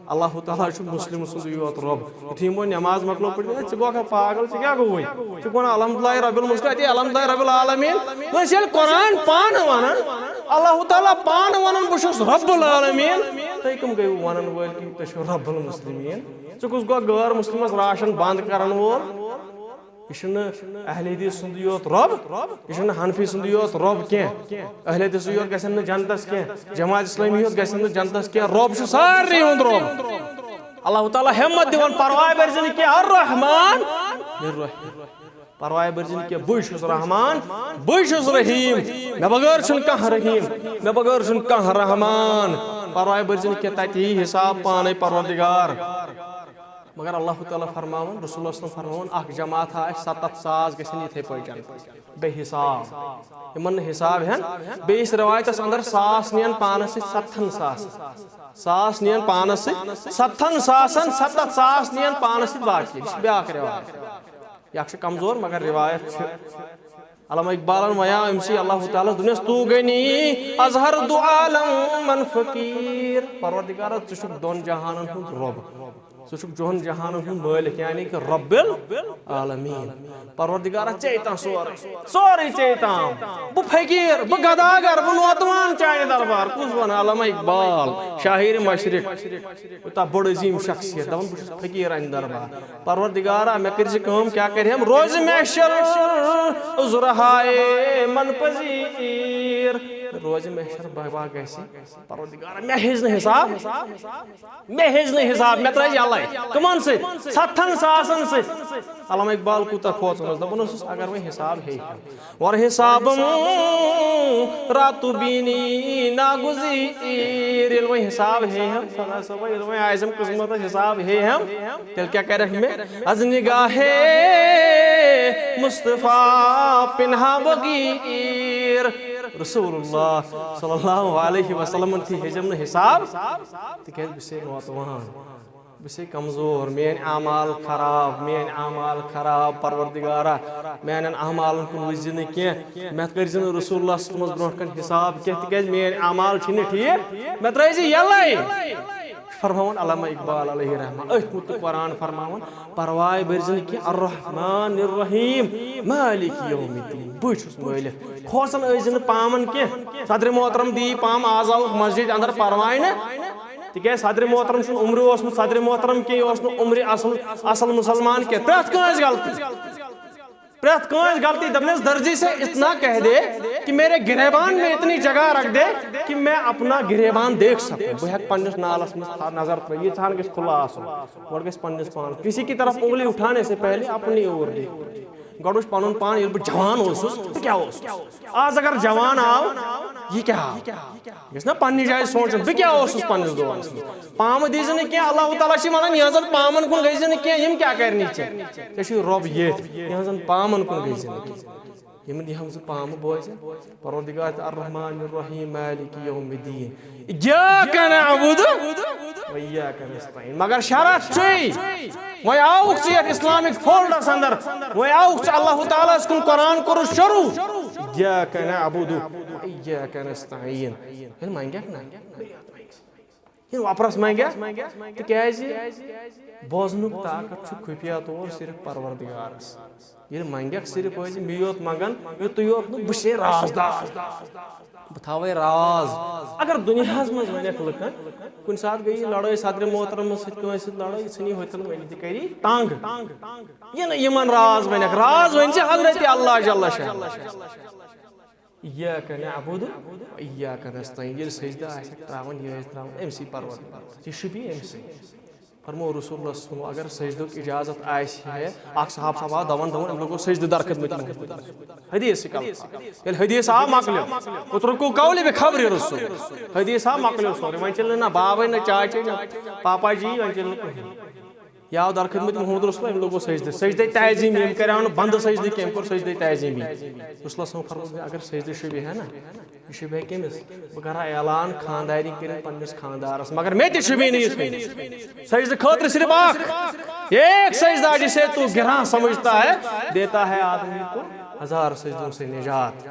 اللہ تعالیٰ مسلم سند یوت رب یتھی یمو نماز مکلو پڑھ گوکھا پاگل کیا گوئی ون الحمدللہ رب المسلم الحمدللہ رب العالمین ویسے قرآن پان ونان اللہ تعالیٰ پان ونان بہت رب العالمین تھی کم گئی ونان ول کہ تھی رب المسلمین ثس گو غیر مسلمس راشن بند کرن وول یہ اہل حدیث سند یوت رب یہ حنفی سند یوت رب کی اہل حدیث یوت گھن جنتس کی جماعت اسلامی یوت گھن جنتس کی رب سارے ہند رب اللہ تعالیٰ ہمت دان پرواہ برزن کی الرحمن پرواہ برزن کی بہت رحمان بہت رحیم مے بغیر کھانا رحیم مے بغیر کھانا رحمان پرواہ برزن کی تتی حساب پانے پروردگار مگر اللہ تعالیٰ فرماون رسول اللہ فرماون اخ جماعت آس 7,000 گھن یتھے پہ بے حساب یمن حساب ہن بیس روایتس اندر 1,000 نین پانس 7,000 1,000 نین پانس 7,000 7,000 نین پانس باقی بیاکھ روایت یہ کمزور مگر روایت علامہ اقبالن ویا امسی اللہ تعالیٰ دنیاس تو گنی اظہر دو عالم من فقیر پروردگار ژٕ دون جہانن ہند رب ژٕ جہن جہان ہند مالک یعنی کہ رب العالمین پروردگار چیتان سورے چیتان بہ فقیر بہ گداگر بہ نوتوان چانہ دربار کس ون علامہ اقبال شاعر مشرق یوتہ بڑ عظیم شخصیت دپان بہ فقیر ان دربار پروردگارا مے کر کام کیا کریم روز محشر عذرہائے من پذیر روز محشر بابا گیسی پروردگار مے ہز نہ حساب مے ترائی اللہ کمان سے 7,000 سے علامہ اقبال کوتا کھوژن دپان اگر وۄنۍ حساب ہے اور حساب راتو بینی ناگزیر ییٚلہِ وۄنۍ حساب ہے ہم خدا صٲبا ییٚلہِ وۄنۍ آسم قسمتس حساب ہے ہم تیٚلہِ کیٛاہ کرکھ مےٚ از نگاہے مصطفیٰ پنہا بغیر رسول اللہ صلی اللہ علیہ وسلم تھی ہجم حساب تکیاز بسے نوتوان بسے کمزور مین اعمال خراب پروردگارا مین اعمال کن وزن کی میں کرزن رسول اللہ صلی اللہ علیہ وسلم حساب کی تکیاز مین اعمال چھن ٹھیک میں ترائیزی یلائی فرماون علامہ اقبال علیہ رحمہ اتمت قرآن فرماون پرواہ برزن کی الرحمن الرحیم مالک یوم الدین بچ مالک کھوسن ازن پامن کی صدر محترم دی پام آزاؤ مسجد اندر پرواہ نا تکیاز صدر محترم سن عمر اوسمت صدر محترم کی اوسمت عمر اصل مسلمان کی پرت کانس غلطی دپنس درجی سے اتنا کہہ دے کہ میرے گریبان میں اتنی جگہ رکھ دے کہ میں اپنا گریبان دیکھ سکوں بہ ہیک پنس نالس میں نظر تر یہ چھان گھس کھلا آسن گوڑ گھس پنس پان کسی کی طرف انگلی اٹھانے سے پہلے اپنی اور دیکھ گوڑ وچ پنن پان یل بہ جوان اوسس تو کیا اوسس آج اگر جوان آو یہ کیا گھس نا پننی جائے سوچن بہ کیا اوسس پنس دورس پام دیزن کی اللہ تعالیٰ چھ ونان یہزن پامن کن گژھن کی یم کیا کرنی چھ رب یہزن پامن کن گژھن یمن یہ ہم پام بوز پروردگار الرحمن الرحیم مالک یوم الدین ایاک نعبد و ایاک نستعین مگر شرط چھ وۄنۍ آوُکھ ژٕ یتھ اسلامک فولڈس اندر وۄنۍ آوُکھ ژٕ اللہ تعالیٰ کُن قرآن کوٚرُتھ شروع ایاک نعبد و ایاک نستعین ییٚلہِ منگیکھ نا ییٚلہِ وپرس منگیکھ تِکیازِ بوزنُک طاقت چھُ خفیہ طور صرف پروردگارس ییٚلہِ منگیکھ صرف ٲسۍ مےٚ یوت منگان یُتُے یوت نہٕ بہٕ چھُسے رازدار بہٕ تھاوے راز اگر دُنیاہس منٛز ونیکھ لُکن کُنہِ ساتہٕ گٔیی لڑٲے صدر محترمس سۭتۍ کٲنٛسہِ سۭتۍ لڑٲے ژھٕنی ہوتن ؤنِتھ تہِ کری تنگ یہِ نہٕ یِمن راز ونیکھ راز ؤنۍ زِ حضرت اللہ جل شانہ ایاک نعبد و ایاک نستعین ییٚلہِ سجدٕ آسیکھ تراوان یہِ ٲسۍ تراوان أمسٕے پروردگارس یہِ شوٗبی أمسٕے فرمو رسول اللہ صلی اللہ علیہ وسلم اگر سجدُک اجازت آسہِ ہے اکھ صحابہ آو دون أمۍ لوگو سجدٕ در خدمت حدیث ییٚلہِ حدیث آو مۄکلیو اترکو قولی بخبر رسول حدیث آو مۄکلیو سورُے وۄنۍ چلہِ نہ بابے نہ چاچے نہ پاپا جی وۄنۍ چلہِ نہٕ کٕہٕنۍ یہ آو در خدمت محمد رسول أمۍ لوگو سجدٕ تعظیٖم أمۍ کریو نہٕ بنٛدٕ سجدٕ کینٛہہ أمۍ کوٚر سجدٕ تعظیٖمی رسول اللہ صلی فرمو اگر سجدٕ شوٗبہِ ہے نا یہ شوٗبہِ کٔمِس بہٕ کرٕ ہا اعلان خانداری کٔرِتھ پننِس خاندارس مگر مےٚ تہِ شوٗبی نہٕ یِتھ سجدٕ خٲطرٕ صرف اکھ ایک سجدہ جسے تو گراں سمجھتا ہے دیتا ہے آدمی کو 1000 سجدوں سے نجات